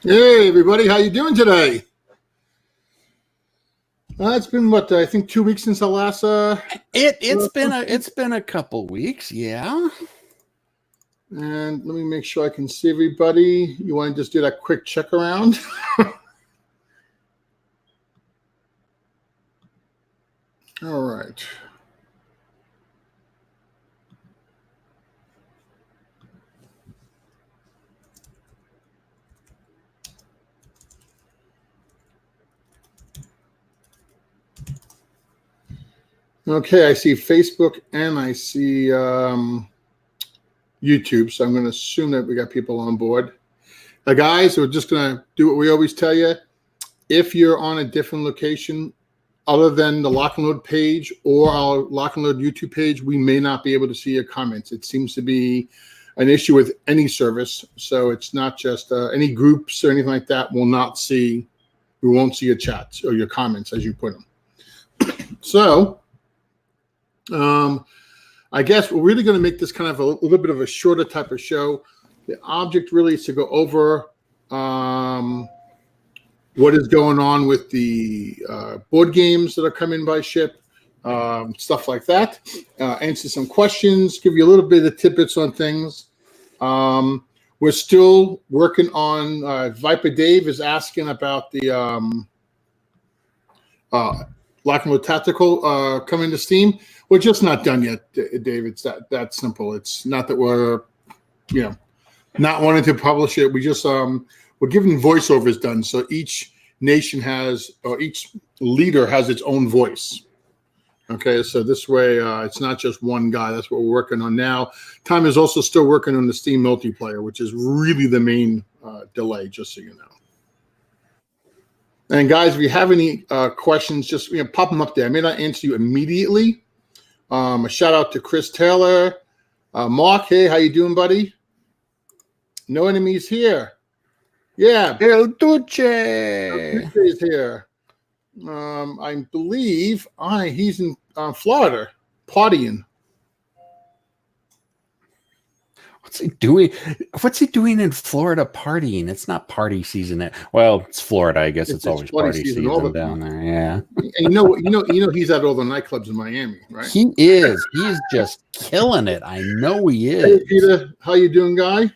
Hey everybody, how you doing today? It's been what I think 2 weeks since the last. It's been a couple weeks, yeah. And let me make sure I can see everybody. You want to just do that quick check around? All right. Okay, I see Facebook and I see YouTube, so I'm going to assume that we got people on board. Guys, we're just going to do what we always tell you. If you're on a different location other than the Lock and Load page or our Lock and Load YouTube page, we may not be able to see your comments. It seems to be an issue with any service, so it's not just any groups or anything like that. We won't see your chats or your comments as you put them. So I guess we're really going to make this kind of a little bit of a shorter type of show. The object really is to go over what is going on with the board games that are coming by ship, stuff like that. Answer some questions, give you a little bit of tidbits on things. We're still working on Viper Dave is asking about the Lock and Load Tactical coming to Steam. We're just not done yet, Dave. It's that simple. It's not that we're, not wanting to publish it. We just we're giving voiceovers done, so each nation has, or each leader has its own voice. Okay, so this way it's not just one guy. That's what we're working on now. Tom is also still working on the Steam multiplayer, which is really the main delay, just so you know. And guys, if you have any questions, just pop them up there. I may not answer you immediately. A shout out to Chris Taylor. Mark, hey, how you doing, buddy? No enemies here. Yeah. El Duce is here. I believe he's in Florida partying. What's he doing? What's he doing in Florida partying? It's not party season. Well, it's Florida. I guess it's always party season down there. Yeah. And you know, he's at all the nightclubs in Miami, right? He is. He's just killing it. I know he is. Hey, Peter, how you doing, guy?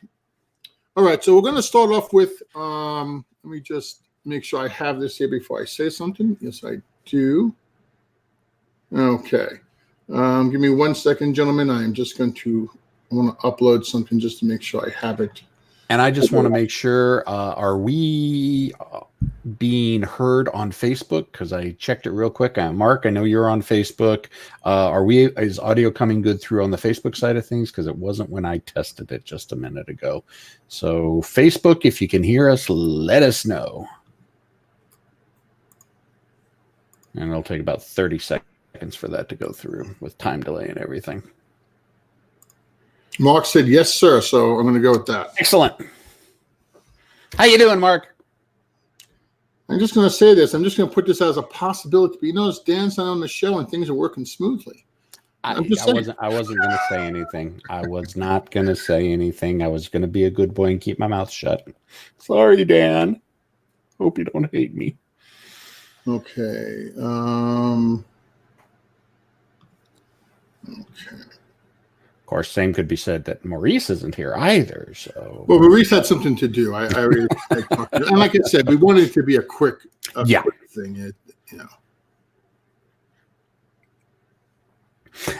All right, so we're going to start off with. Let me just make sure I have this here before I say something. Yes, I do. Okay. Give me 1 second, gentlemen. I am just going to. I want to upload something just to make sure I have it. And I just want to make sure, are we being heard on Facebook? Because I checked it real quick. Mark, I know you're on Facebook. Is audio coming good through on the Facebook side of things? Because it wasn't when I tested it just a minute ago. So Facebook, if you can hear us, let us know. And it'll take about 30 seconds for that to go through with time delay and everything. Mark said, yes, sir. So I'm going to go with that. Excellent. How you doing, Mark? I'm just going to say this. I'm just going to put this as a possibility. But Dan's not on the show and things are working smoothly. I wasn't going to say anything. I was not going to say anything. I was going to be a good boy and keep my mouth shut. Sorry, Dan. Hope you don't hate me. Okay. Okay. Of course, same could be said that Maurice isn't here either. So, well, Maurice had something to do. I already talked to him. And like I said, we wanted it to be a quick thing.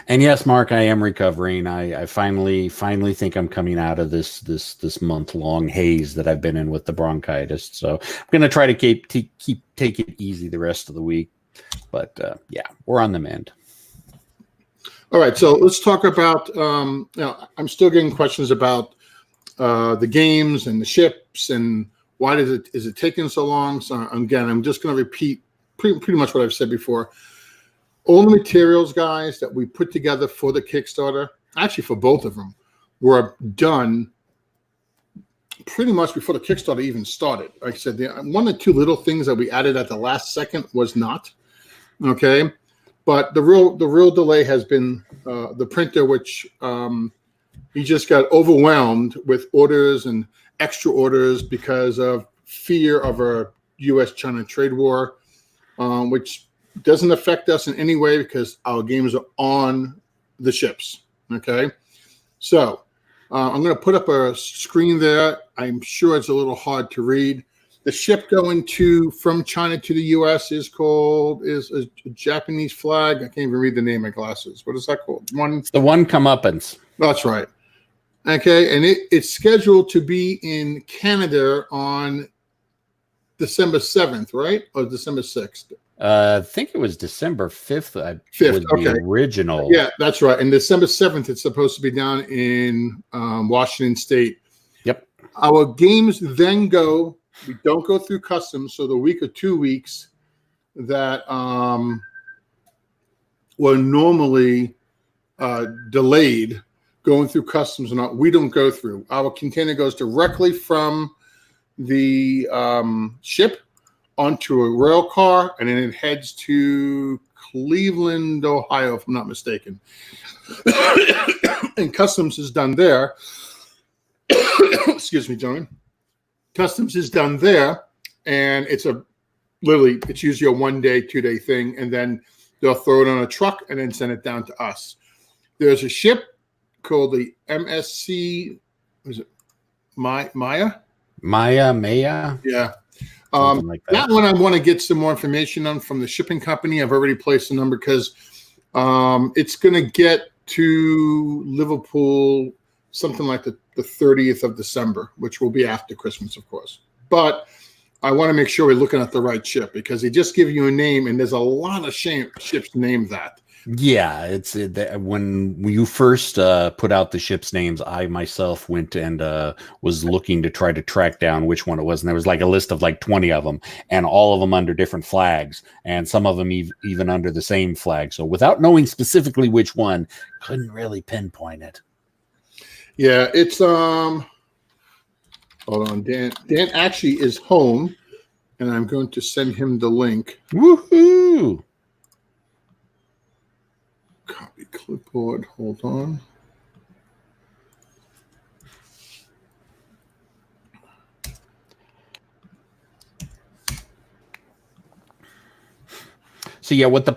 And yes, Mark, I am recovering. I finally think I'm coming out of this month-long haze that I've been in with the bronchitis. So I'm going to try to take it easy the rest of the week. But we're on the mend. All right, so let's talk about. I'm still getting questions about the games and the ships and why is it taking so long? So again, I'm just going to repeat pretty much what I've said before. All the materials, guys, that we put together for the Kickstarter, actually for both of them, were done pretty much before the Kickstarter even started. Like I said, one or two little things that we added at the last second was not okay. But the real delay has been the printer, which he just got overwhelmed with orders and extra orders because of fear of a U.S.-China trade war, which doesn't affect us in any way because our games are on the ships. Okay, so I'm going to put up a screen there. I'm sure it's a little hard to read. The ship going from China to the U.S. is a Japanese flag. I can't even read the name of glasses. What is that called? The one comeuppance. That's right. Okay, and it's scheduled to be in Canada on December 7th, right? Or December 6th? I think it was December 5th. 5th, okay. The original. Yeah, that's right. And December 7th, it's supposed to be down in Washington State. Yep. Our games then go, we don't go through customs, so the week or 2 weeks that were normally delayed going through customs or not, we don't go through. Our container goes directly from the ship onto a rail car, and then it heads to Cleveland, Ohio, if I'm not mistaken. And customs is done there. Excuse me, gentlemen. Customs is done there, and it's usually a 1 day, 2 day thing, and then they'll throw it on a truck and then send it down to us. There's a ship called the MSC, was it Maya? Yeah. Like that one I want to get some more information on from the shipping company. I've already placed a number because it's going to get to Liverpool something like the 30th of December, which will be after Christmas, of course. But I want to make sure we're looking at the right ship because they just give you a name, and there's a lot of ships named that. Yeah, when you first put out the ships' names, I myself went and was looking to try to track down which one it was, and there was like a list of like 20 of them, and all of them under different flags, and some of them even under the same flag. So without knowing specifically which one, couldn't really pinpoint it. Yeah, it's hold on, Dan. Dan actually is home, and I'm going to send him the link. Woohoo! Copy clipboard. Hold on. So yeah, what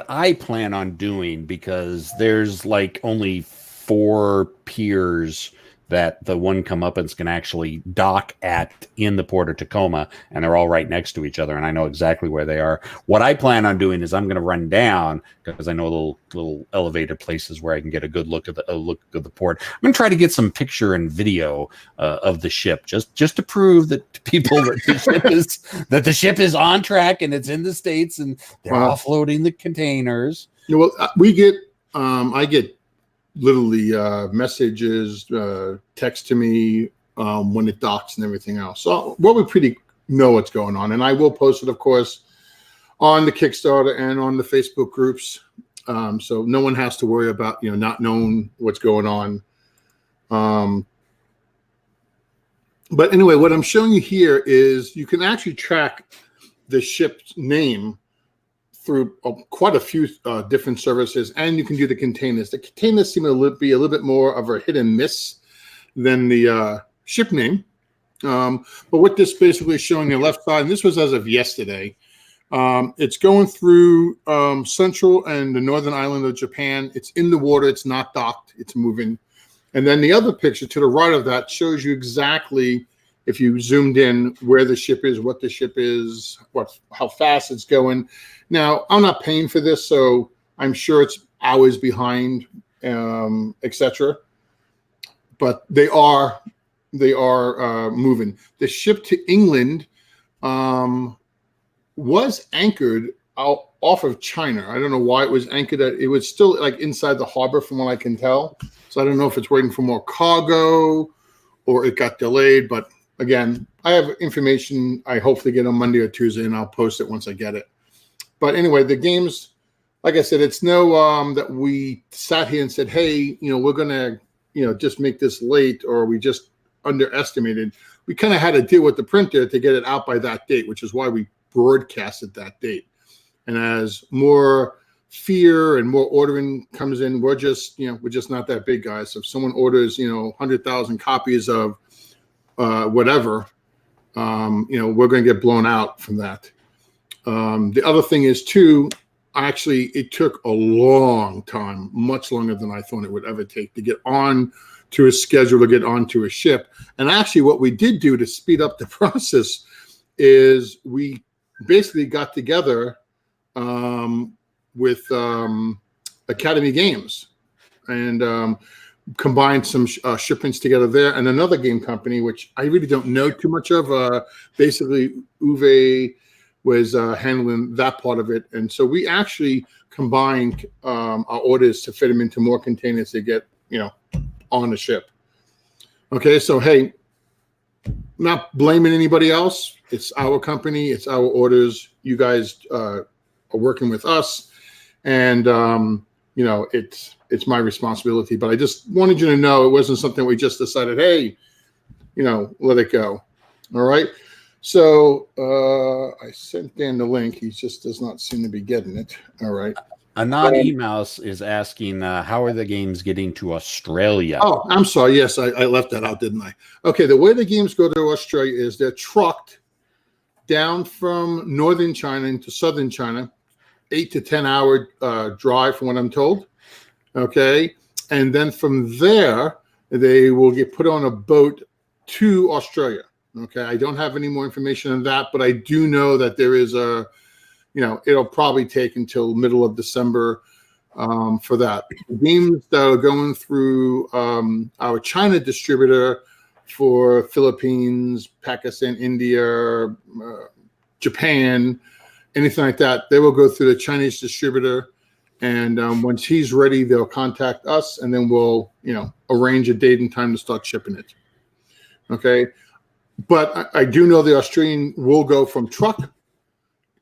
I plan on doing, because there's like only 4 piers that the one comeuppance can actually dock at in the Port of Tacoma, and they're all right next to each other, and I know exactly where they are. What I plan on doing is I'm going to run down, because I know little elevator places where I can get a good look at the port. I'm going to try to get some picture and video of the ship, just to prove that to people that the ship is on track and it's in the States and they're offloading the containers. Yeah, well, I get literally messages, text to me when it docks and everything else. So we pretty know what's going on, and I will post it, of course, on the Kickstarter and on the Facebook groups, so no one has to worry about not knowing what's going on. But anyway, what I'm showing you here is you can actually track the ship's name through quite a few different services, and you can do the containers. The containers seem to be a little bit more of a hit and miss than the ship name. But what this basically is showing the left side, and this was as of yesterday, it's going through central and the northern island of Japan. It's in the water. It's not docked. It's moving. And then the other picture to the right of that shows you exactly, if you zoomed in, where the ship is, what the ship is, how fast it's going. Now, I'm not paying for this, so I'm sure it's hours behind, etc. But they are moving. The ship to England was anchored out off of China. I don't know why it was anchored. It was still like inside the harbor, from what I can tell. So I don't know if it's waiting for more cargo or it got delayed. But again, I have information I hopefully get on Monday or Tuesday, and I'll post it once I get it. But anyway, the games, like I said, it's no that we sat here and said, hey, we're going to, just make this late, or we just underestimated. We kind of had to deal with the printer to get it out by that date, which is why we broadcasted that date. And as more fear and more ordering comes in, we're just not that big, guys. So if someone orders, 100,000 copies of whatever, we're going to get blown out from that. The other thing is too, actually, it took a long time, much longer than I thought it would ever take to get on to a schedule, to get onto a ship. And actually what we did do to speed up the process is we basically got together with Academy Games and combined some shipments together there, and another game company, which I really don't know too much of. Basically, Uwe was handling that part of it. And so we actually combined our orders to fit them into more containers to get, on the ship. Okay, so hey, not blaming anybody else. It's our company, it's our orders. You guys are working with us, and it's my responsibility. But I just wanted you to know it wasn't something we just decided, hey, let it go. All right. So I sent Dan the link. He just does not seem to be getting it. All right. Anand Emaus is asking, how are the games getting to Australia? Oh, I'm sorry. Yes, I left that out, didn't I? Okay, the way the games go to Australia is they're trucked down from northern China into southern China, 8 to 10 hour drive from what I'm told. Okay. And then from there, they will get put on a boat to Australia. Okay. I don't have any more information on that, but I do know that there is it'll probably take until middle of December for that. Games that are going through our China distributor for Philippines, Pakistan, India, Japan, anything like that, they will go through the Chinese distributor. And once he's ready, they'll contact us, and then we'll, arrange a date and time to start shipping it. Okay. But I do know the Australian will go from truck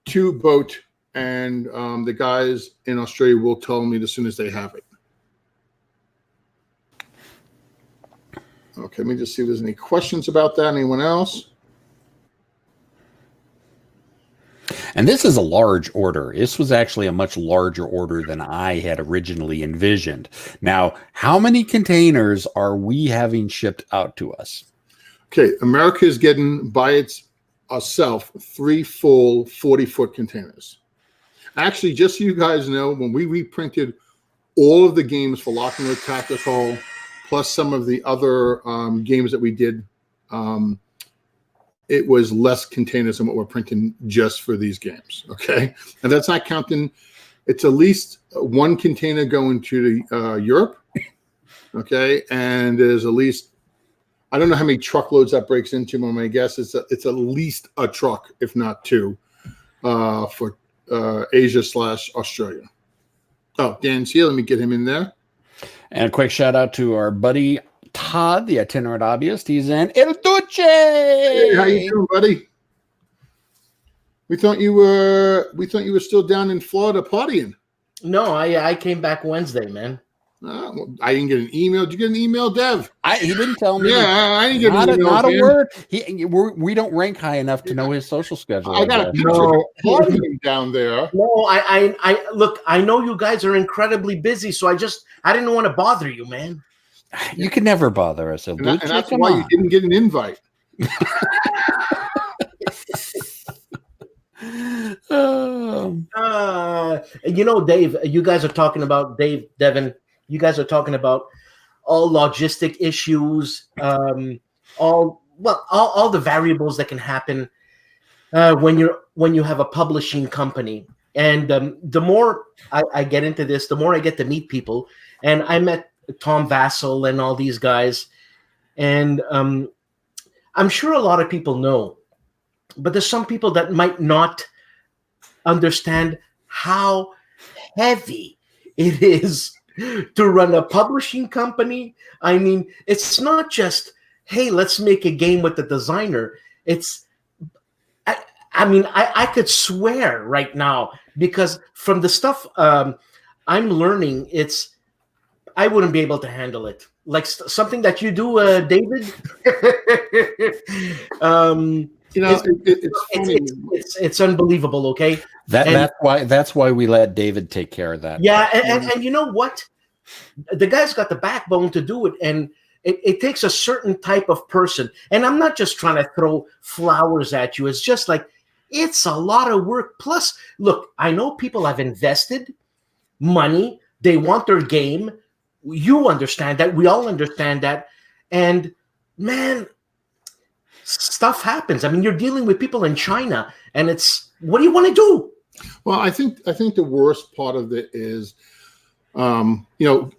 to boat, and the guys in Australia will tell me as soon as they have it. Okay, let me just see if there's any questions about that. Anyone else? And this is a large order. This was actually a much larger order than I had originally envisioned. Now, how many containers are we having shipped out to us? Okay, America is getting by itself 3 full 40-foot containers. Actually, just so you guys know, when we reprinted all of the games for Lock and Load Tactical, plus some of the other games that we did, it was less containers than what we're printing just for these games. Okay, and that's not counting. It's at least one container going to Europe. Okay, and there's at least, I don't know how many truckloads that breaks into, but my guess is that it's at least a truck, if not 2, for Asia/Australia. Oh, Dan's here. Let me get him in there. And a quick shout out to our buddy Todd, the itinerant hobbyist. He's in El Duce. Hey, how you doing, buddy? We thought you were still down in Florida partying. No, I came back Wednesday, man. Well, I didn't get an email. Did you get an email, Dev? He didn't tell me. Yeah, I didn't get not an email. Not a word. We don't rank high enough to know his social schedule. I got a picture of him down there. No, I look. I know you guys are incredibly busy, so I didn't want to bother you, man. You can never bother us. And that's why you didn't get an invite. Dave, you guys are talking about Devin. You guys are talking about all logistic issues, all the variables that can happen when you have a publishing company. And the more I get into this, the more I get to meet people. And I met Tom Vassell and all these guys, and I'm sure a lot of people know, but there's some people that might not understand how heavy it is to run a publishing company. I mean, it's not just, hey, let's make a game with the designer. It's, I could swear right now, because from the stuff I'm learning, I wouldn't be able to handle it. Like something that you do, David. It's unbelievable. Okay, that's why we let David take care of that. Yeah, and you know what? The guy's got the backbone to do it, and it takes a certain type of person. And I'm not just trying to throw flowers at you. It's just like, it's a lot of work. Plus, look, I know people have invested money. They want their game. You understand that. We all understand that. And man, stuff happens. I mean, you're dealing with people in China, and it's, what do you want to do? Well, I think the worst part of it is, you know,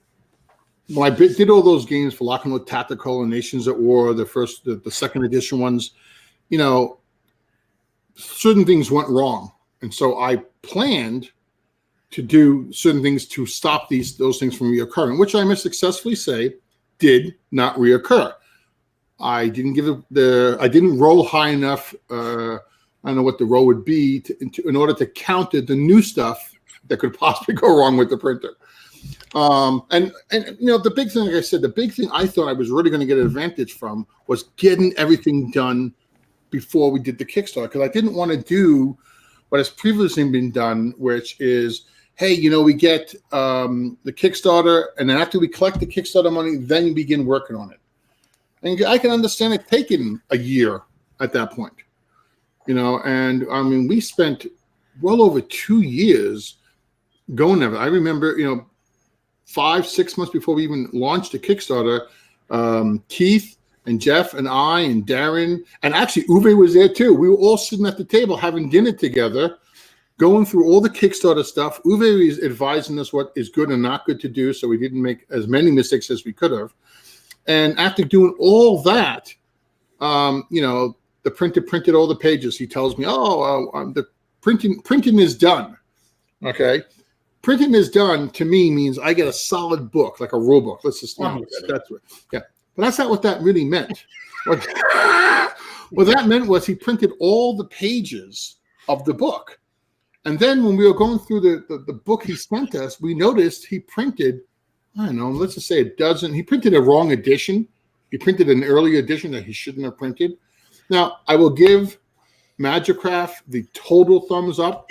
when I did all those games for Lock and Load Tactical and Nations at War, the second edition ones, you know, certain things went wrong, and so I planned to do certain things to stop those things from reoccurring, which I must successfully say did not reoccur. I didn't I didn't roll high enough. I don't know what the roll would be in order to counter the new stuff that could possibly go wrong with the printer. And you know, the big thing, like I said, the big thing I thought I was really going to get an advantage from was getting everything done before we did the Kickstarter, because I didn't want to do what has previously been done, which is, hey, you know, we get the Kickstarter, and then after we collect the Kickstarter money, then begin working on it. And I can understand it taking a year at that point, you know. And I mean, we spent well over 2 years going there. I remember, you know, 5-6 months before we even launched the Kickstarter, Keith and Jeff and I and Darren, and actually Uwe was there too. We were all sitting at the table having dinner together, going through all the Kickstarter stuff. Uwe is advising us what is good and not good to do, so we didn't make as many mistakes as we could have. And after doing all that, you know, the printer printed all the pages. He tells me, the printing is done. Okay. Printing is done to me means I get a solid book, like a rule book. Let's just, you know, that's what, yeah. But that's not what that really meant. What that meant was he printed all the pages of the book. And then when we were going through the book he sent us, we noticed he printed, I don't know, let's just say a dozen. He printed a wrong edition. He printed an early edition that he shouldn't have printed. Now, I will give Magicraft the total thumbs up.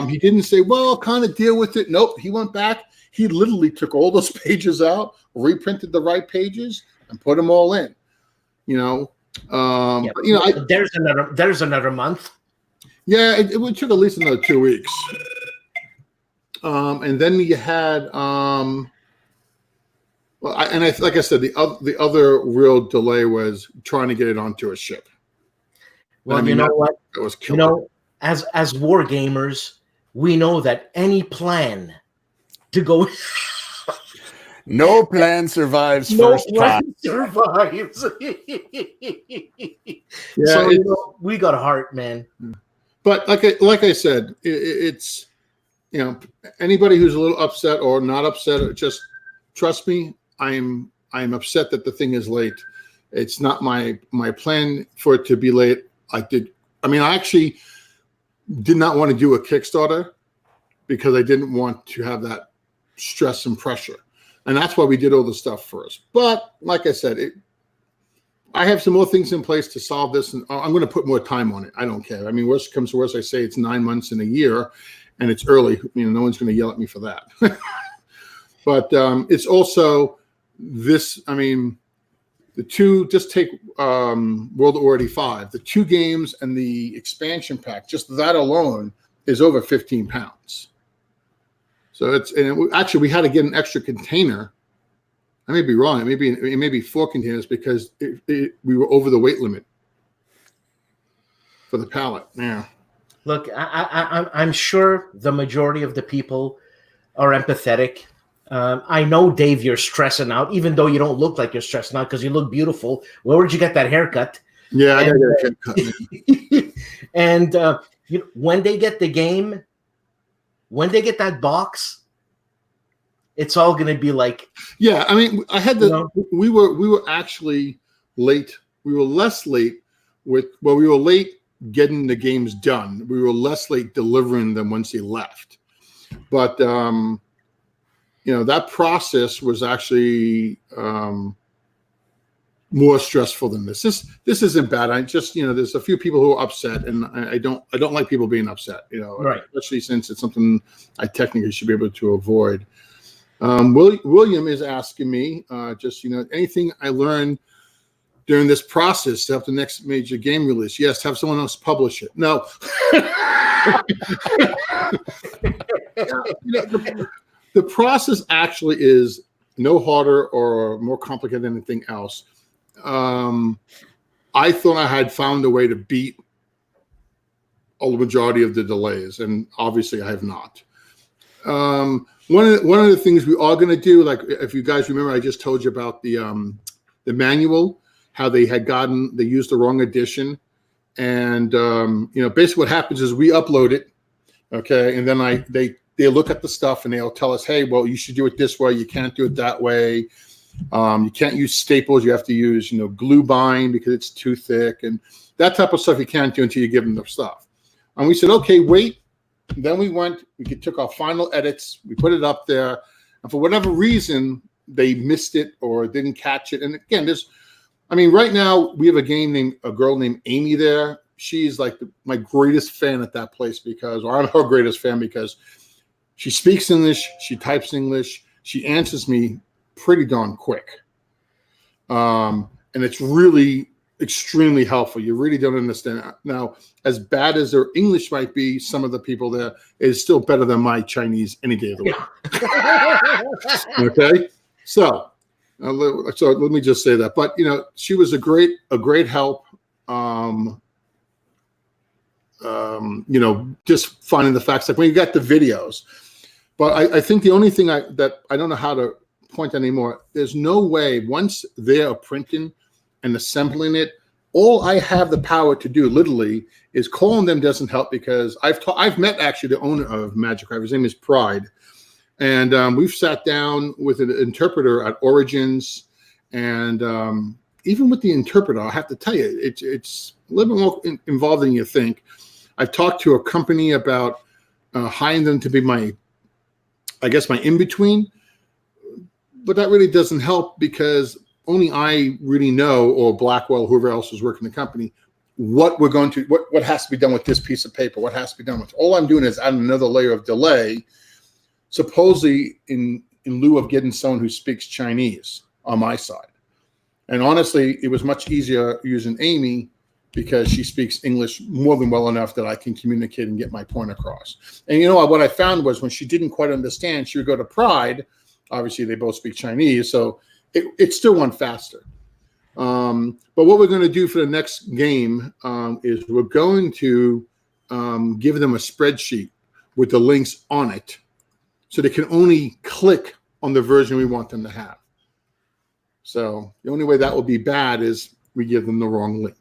He didn't say, well, kind of deal with it. Nope. He went back. He literally took all those pages out, reprinted the right pages, and put them all in. You know, you know, there's another month. Yeah, it took at least another 2 weeks. And then you had, like I said, the other real delay was trying to get it onto a ship. Well, I mean, you know what? It was killer. You know, as war gamers, we know that any plan to go. No plan survives first try. Survives. So, you know, we got heart, man. But like I said, it's, you know, anybody who's a little upset or not upset, just trust me. I am upset that the thing is late. It's not my plan for it to be late. I actually did not want to do a Kickstarter because I didn't want to have that stress and pressure. And that's why we did all the stuff first. But like I said, I have some more things in place to solve this, and I'm going to put more time on it. I don't care. I mean, worst comes to worst, I say it's 9 months in a year, and it's early. You know, no one's going to yell at me for that. But it's also this. I mean, the two. Just take World of Warrior 5. The 2 games and the expansion pack. Just that alone is over 15 pounds. So actually we had to get an extra container. I may be wrong. It may be 4 containers because we were over the weight limit for the pallet. Yeah. Look, I'm sure the majority of the people are empathetic. I know, Dave, you're stressing out, even though you don't look like you're stressing out because you look beautiful. Where'd you get that haircut? Yeah, I got to get a haircut. And you know, when they get the game, when they get that box, it's all going to be like. Yeah, I mean, we were actually late. We were less late we were late getting the games done. We were less late delivering them once they left. But, you know, that process was actually more stressful than this. This isn't bad. I just, you know, there's a few people who are upset, and I don't like people being upset, you know, right. Especially since it's something I technically should be able to avoid. William is asking me, just, anything I learned during this process to help the next major game release. Yes, have someone else publish it. No. The process actually is no harder or more complicated than anything else. I thought I had found a way to beat a majority of the delays, and obviously I have not. One of the things we are going to do, like if you guys remember, I just told you about the manual, how they used the wrong edition, and basically what happens is we upload it, okay, and then they look at the stuff and they'll tell us, hey, well, you should do it this way, you can't do it that way, you can't use staples, you have to use glue bind because it's too thick, and that type of stuff you can't do until you give them the stuff. And we said, okay, wait. And then we took our final edits, we put it up there, and for whatever reason, they missed it or didn't catch it. And again, right now we have a girl named Amy there. She's like my greatest fan at that place or I'm her greatest fan because she speaks English, she types English, she answers me pretty darn quick. And it's really extremely helpful. You really don't understand. Now, as bad as their English might be, some of the people there is still better than my Chinese any day of the week. Okay, so let me just say that. But she was a great help. Just finding the facts. Like when you got the videos. But I think the only thing that I don't know how to point anymore. There's no way once they are printing and assembling it, all I have the power to do literally is calling them doesn't help because I've met actually the owner of Magic Craft. His name is Pride. And we've sat down with an interpreter at Origins. And even with the interpreter, I have to tell you, it's a little bit more involved than you think. I've talked to a company about hiring them to be my in-between. But that really doesn't help because only I really know, or Blackwell, whoever else is working the company, what has to be done with this piece of paper, what has to be done with. All I'm doing is adding another layer of delay, supposedly in lieu of getting someone who speaks Chinese on my side. And honestly, it was much easier using Amy because she speaks English more than well enough that I can communicate and get my point across. And what I found was when she didn't quite understand, she would go to Pride. Obviously, they both speak Chinese, so it still went faster. But what we're going to do for the next game is we're going to give them a spreadsheet with the links on it so they can only click on the version we want them to have. So the only way that will be bad is we give them the wrong link.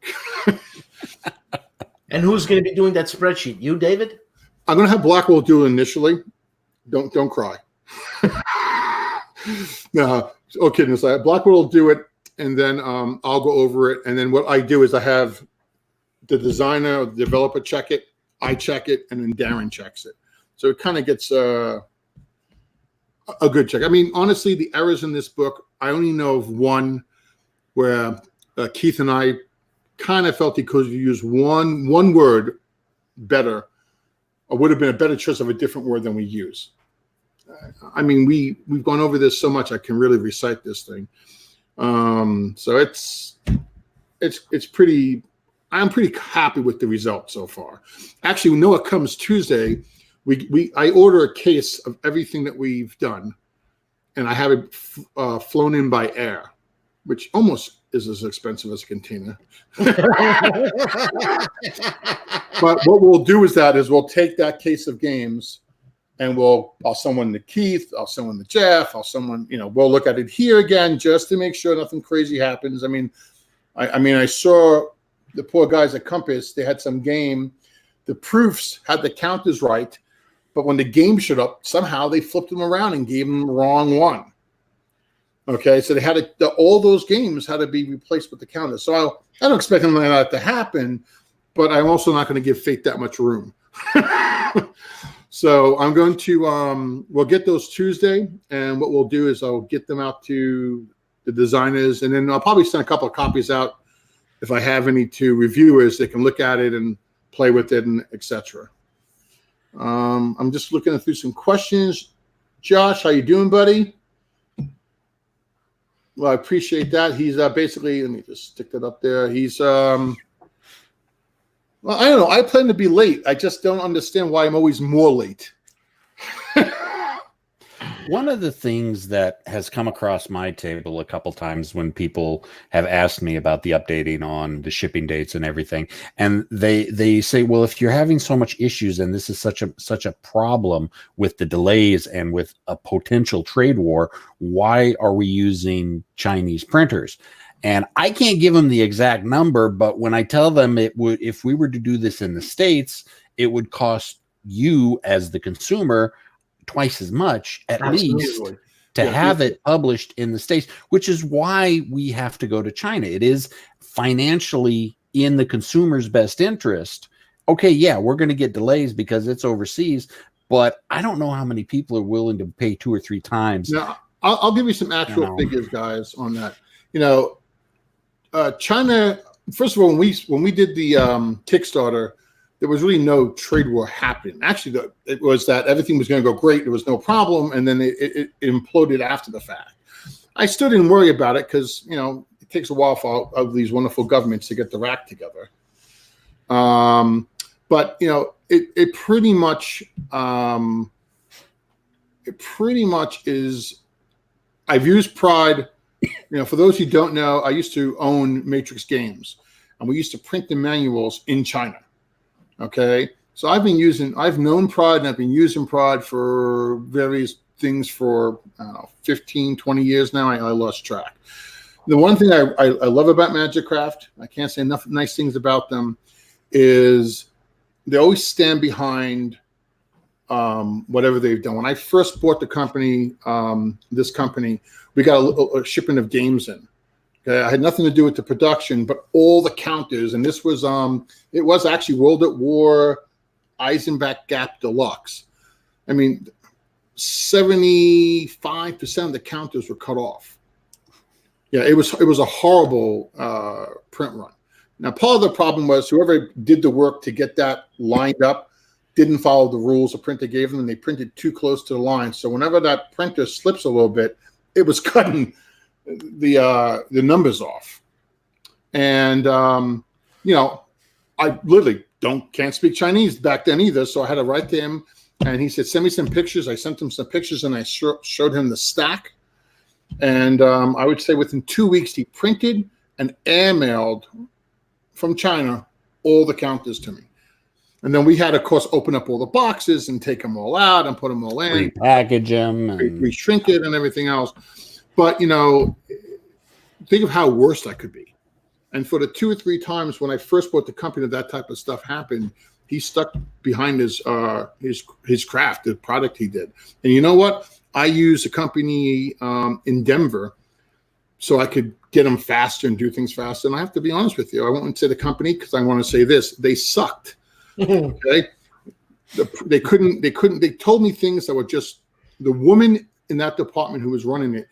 And who's going to be doing that spreadsheet? You, David? I'm going to have Blackwell do it initially. Don't cry. No, okay. Blackwell will do it, and then I'll go over it. And then what I do is I have the designer or the developer check it, I check it, and then Darren checks it. So it kind of gets a good check. Honestly, the errors in this book, I only know of one where Keith and I kind of felt he could use one word better, or would have been a better choice of a different word than we use. We've gone over this so much I can really recite this thing. So it's pretty. I'm pretty happy with the result so far. Actually, we know it comes Tuesday. I order a case of everything that we've done, and I have it flown in by air, which almost is as expensive as a container. But what we'll do is we'll take that case of games. And I'll send one to Keith, I'll send one to Jeff, we'll look at it here again just to make sure nothing crazy happens. I saw the poor guys at Compass, they had some game, the proofs had the counters right, but when the game showed up, somehow they flipped them around and gave them the wrong one. Okay, so all those games had to be replaced with the counters. So I don't expect anything like that to happen, but I'm also not going to give fate that much room. So I'm going to, we'll get those Tuesday, and what we'll do is I'll get them out to the designers, and then I'll probably send a couple of copies out if I have any to reviewers. They can look at it and play with it and etc. I'm just looking through some questions. Josh, how you doing, buddy? Well, I appreciate that. He's basically, let me just stick that up there. He's, well, I don't know. I plan to be late. I just don't understand why I'm always more late. One of the things that has come across my table a couple times when people have asked me about the updating on the shipping dates and everything, and they say, well, if you're having so much issues and this is such a problem with the delays and with a potential trade war, why are we using Chinese printers? And I can't give them the exact number, but when I tell them it would, if we were to do this in the States, it would cost you as the consumer twice as much at least to have it published in the States, which is why we have to go to China. It is financially in the consumer's best interest. Okay, yeah, we're going to get delays because it's overseas, but I don't know how many people are willing to pay 2 or 3 times. Now, I'll give you some actual figures, guys, on that. China, first of all, when we did the Kickstarter, there was really no trade war happening. Actually, it was that everything was going to go great. There was no problem. And then it imploded after the fact. I still didn't worry about it because, it takes a while for all of these wonderful governments to get their act together. But, it pretty much is, I've used Pride. For those who don't know, I used to own Matrix Games, and we used to print the manuals in China. Okay, so I've known Pride, and I've been using Pride for various things for 15, 20 years now. I lost track. The one thing I love about Magicraft, I can't say enough nice things about them, is they always stand behind whatever they've done. When I first bought the company, this company, we got a shipment of games in. Okay, I had nothing to do with the production, but all the counters, and this was it was actually World at War Eisenbach Gap Deluxe. I mean, 75% of the counters were cut off. Yeah, it was a horrible print run. Now, part of the problem was whoever did the work to get that lined up didn't follow the rules the printer gave them, and they printed too close to the line. So whenever that printer slips a little bit, it was cutting the numbers off. And I literally can't speak Chinese back then either, so I had to write to him, and he said, send me some pictures. I sent him some pictures, and I showed him the stack. And I would say within 2 weeks he printed and airmailed from China all the counters to me. And then we had, of course, open up all the boxes and take them all out and put them all in, repackage them, and reshrink it and everything else. But, think of how worse that could be. And for the 2 or 3 times when I first bought the company that type of stuff happened, he stuck behind his craft, the product he did. And you know what? I used a company in Denver so I could get them faster and do things faster. And I have to be honest with you. I won't say the company because I want to say this. They sucked. Okay. They told me things that were just, the woman in that department who was running it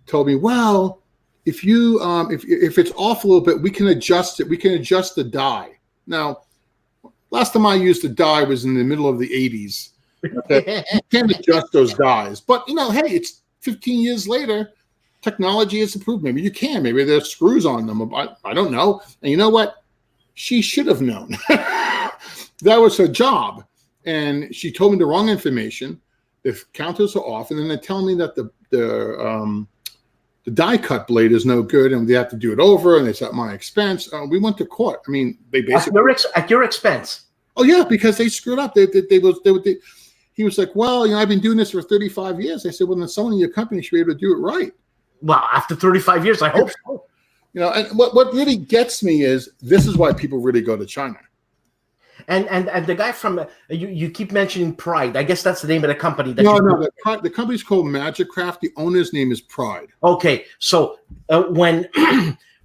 told me, well, if you if it's off a little bit, we can adjust it. We can adjust the die. Now, last time I used the die was in the middle of the 80s. Okay? You can't adjust those dies. But hey, it's 15 years later. Technology has improved. Maybe you can. Maybe there's screws on them. I don't know. And you know what? She should have known. That was her job. And she told me the wrong information. The counters are off. And then they're telling me that the die cut blade is no good and they have to do it over, and it's at my expense. We went to court. I mean, they basically at your expense. Oh yeah, because they screwed up. He was like, well, I've been doing this for 35 years. I said, well, then someone in your company should be able to do it right. Well, after 35 years, I hope so. And what really gets me is this is why people really go to China. And the guy from you keep mentioning Pride. I guess that's the name of the company. The company's called Magicraft. The owner's name is Pride. Okay, so when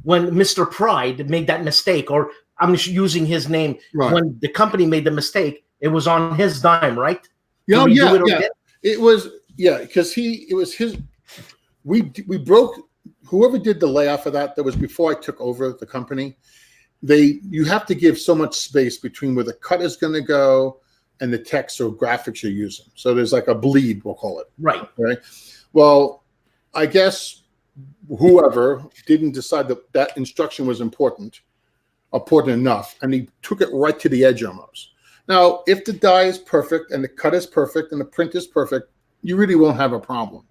Mr. Pride made that mistake, or I'm using his name, right. When the company made the mistake, it was on his dime, right? Yeah. It was because it was his. We broke. Whoever did the layoff of that was before I took over the company. You have to give so much space between where the cut is going to go, and the text or graphics you're using. So there's like a bleed, we'll call it. Right. Right. Well, I guess whoever didn't decide that instruction was important enough, and he took it right to the edge almost. Now, if the die is perfect and the cut is perfect and the print is perfect, you really won't have a problem.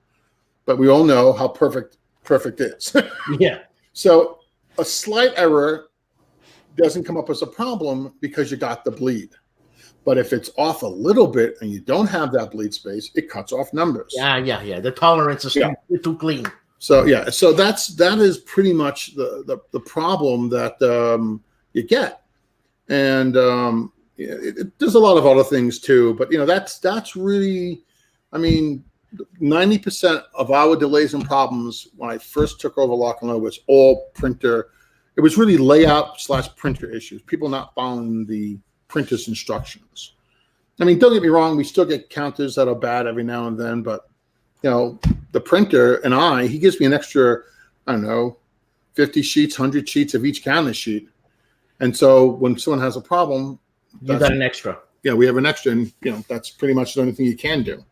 But we all know how perfect is. Yeah. So a slight error doesn't come up as a problem because you got the bleed. But if it's off a little bit and you don't have that bleed space, it cuts off numbers. Yeah. The tolerance is too clean. So that is pretty much the problem that you get, and there's a lot of other things too. But that's really, I mean, 90% of our delays and problems when I first took over Lock and Load was all printer. It was really layout/printer issues. People not following the printer's instructions. I mean, don't get me wrong, we still get counters that are bad every now and then, but the printer and he gives me an extra, I don't know, 50 sheets, 100 sheets of each counter sheet. And so when someone has a problem, you got an extra. Yeah, we have an extra, and that's pretty much the only thing you can do.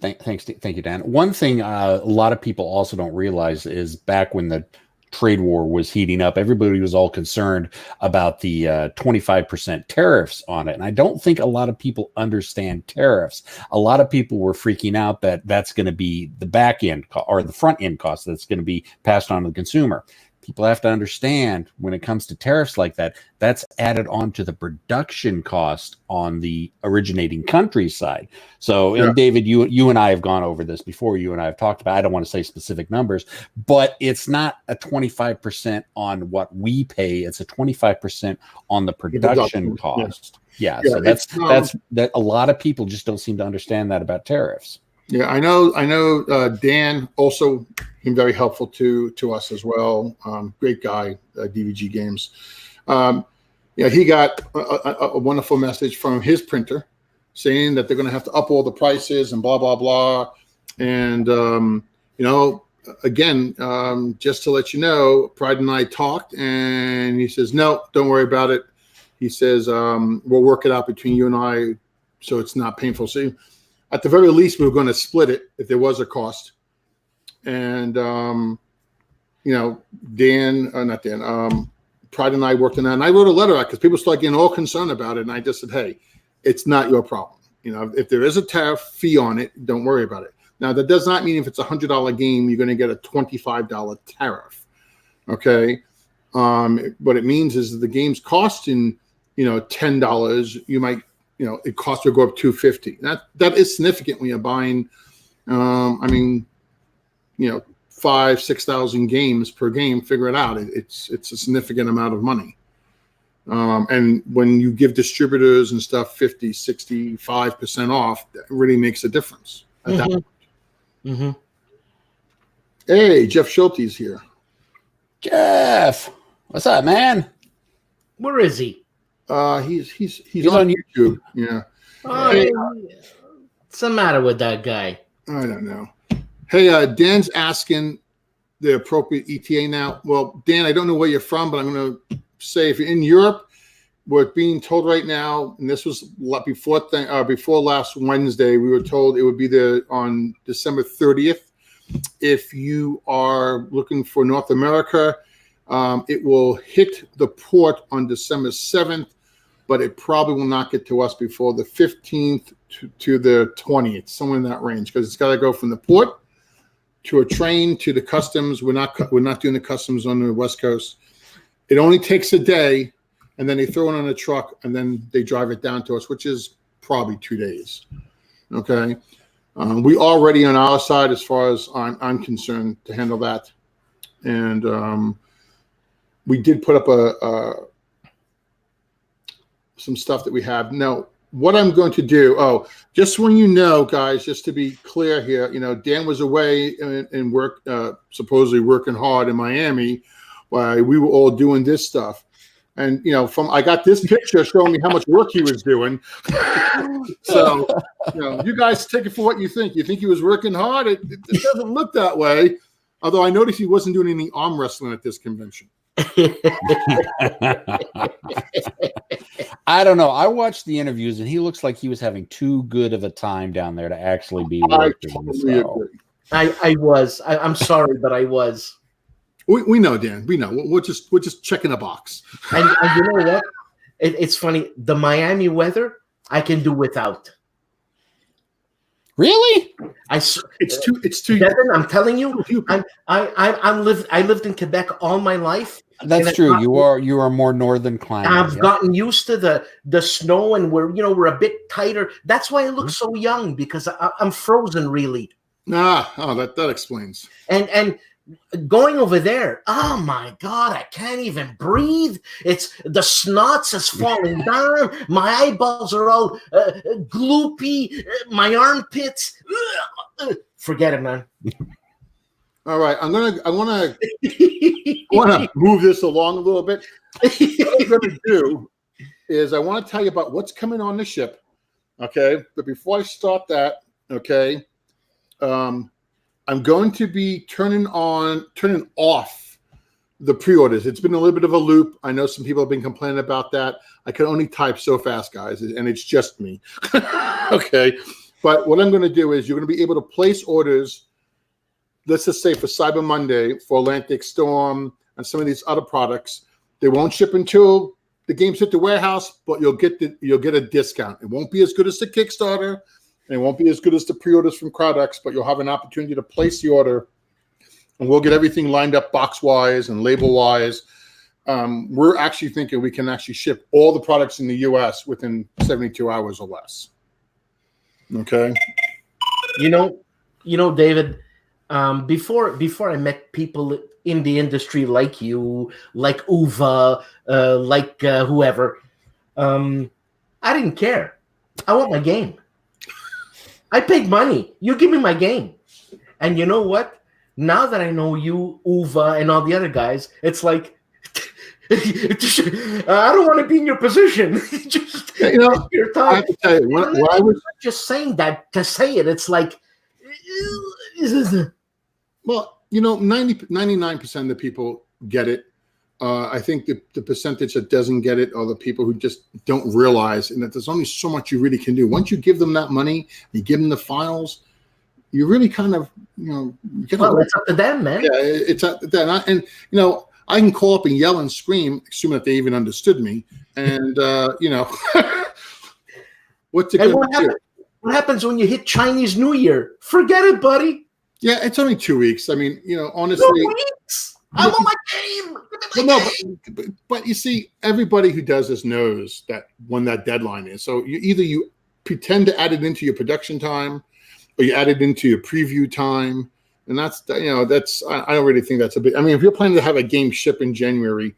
Thanks. Thank you, Dan. One thing a lot of people also don't realize is back when the trade war was heating up, everybody was all concerned about the 25% tariffs on it. And I don't think a lot of people understand tariffs. A lot of people were freaking out that that's going to be the back end or the front end cost that's going to be passed on to the consumer. People have to understand when it comes to tariffs like that, that's added on to the production cost on the originating country side. So, and David, you and I have gone over this before. You and I have talked about, I don't want to say specific numbers, but it's not a 25% on what we pay. It's a 25% on the production cost. Yeah. So that's that. A lot of people just don't seem to understand that about tariffs. Yeah, I know. Dan also been very helpful to us as well. Great guy, DVG Games. He got a wonderful message from his printer saying that they're going to have to up all the prices and blah blah blah. And again, just to let you know, Pride and I talked, and he says, no, don't worry about it. He says we'll work it out between you and I, so it's not painful. So at the very least, we were going to split it if there was a cost. And, Pride and I worked on that. And I wrote a letter out because people started getting all concerned about it. And I just said, hey, it's not your problem. If there is a tariff fee on it, don't worry about it. Now, that does not mean if it's a $100 game, you're going to get a $25 tariff. Okay. What it means is that the game's costing, $10, you might, it costs to go up $250. That is significant when you're buying, 5,000-6,000 games per game. Figure it out. It's a significant amount of money. And when you give distributors and stuff 50, 65% off, that really makes a difference at that point. Mm-hmm. Hey, Jeff Schulte's here. Jeff, what's up, man? Where is he? He's on YouTube. Yeah. Hey, what's the matter with that guy? I don't know. Hey, Dan's asking the appropriate ETA now. Well, Dan, I don't know where you're from, but I'm going to say if you're in Europe, we're being told right now, and this was before last Wednesday, we were told it would be there on December 30th. If you are looking for North America, it will hit the port on December 7th, but it probably will not get to us before the 15th to the 20th, somewhere in that range, because it's got to go from the port to a train to the customs. We're not doing the customs on the West Coast. It only takes a day, and then they throw it on a truck, and then they drive it down to us, which is probably 2 days. Okay, we are ready on our side as far as I'm concerned to handle that, and we did put up some stuff that we have. Now, what I'm going to do, just when guys, just to be clear here, Dan was away and work, supposedly working hard in Miami while we were all doing this stuff. And, I got this picture showing me how much work he was doing. So, you guys take it for what you think. You think he was working hard? It doesn't look that way. Although I noticed he wasn't doing any arm wrestling at this convention. I don't know. I watched the interviews, and he looks like he was having too good of a time down there to actually be I working. totally agree. I was. I'm sorry, but I was. We know, Dan. We know. We're just checking a box. And you know what? It's funny. The Miami weather, I can do without. Really? It's too. Devin, I'm telling you, too- I lived in Quebec all my life. That's And true. You are more northern climate. I've yeah. gotten used to the snow, and we're a bit tighter. That's why I look so young, because I'm frozen really. That explains. And going over there, oh my God, I can't even breathe. It's the snots is falling down. My eyeballs are all gloopy. My armpits. Forget it, man. All right, I want to move this along a little bit. What I'm going to do is I want to tell you about what's coming on the ship. Okay, but before I start that, okay, I'm going to be turning off the pre-orders. It's been a little bit of a loop. I know some people have been complaining about that. I can only type so fast, guys, and it's just me. Okay, but what I'm going to do is you're going to be able to place orders. Let's just say for Cyber Monday, for Atlantic Storm, and some of these other products. They won't ship until the games hit the warehouse, but you'll get a discount. It won't be as good as the Kickstarter, and it won't be as good as the pre-orders from CrowdX, but you'll have an opportunity to place the order, and we'll get everything lined up box-wise and label-wise. We're actually thinking we can actually ship all the products in the U.S. within 72 hours or less. Okay. You know, David. Before I met people in the industry like you, like Uva, like whoever, I didn't care. I want my game. I paid money. You give me my game. And you know what? Now that I know you, Uva, and all the other guys, it's like, I don't want to be in your position. Just your time. I have to tell you, when I was just saying that to say it, it's like, well, 99% of the people get it. I think the percentage that doesn't get it are the people who just don't realize, and that there's only so much you really can do. Once you give them that money, you give them the files, you really kind of, it's up to them, man. Yeah, it's up to them. And I can call up and yell and scream, assuming that they even understood me. And what's it going to do? What happens when you hit Chinese New Year? Forget it, buddy. Yeah, it's only 2 weeks. I mean, honestly. 2 weeks? I want my game. But you see, everybody who does this knows that when that deadline is. So you pretend to add it into your production time, or you add it into your preview time, and that's I don't really think that's a big. I mean, if you're planning to have a game ship in January,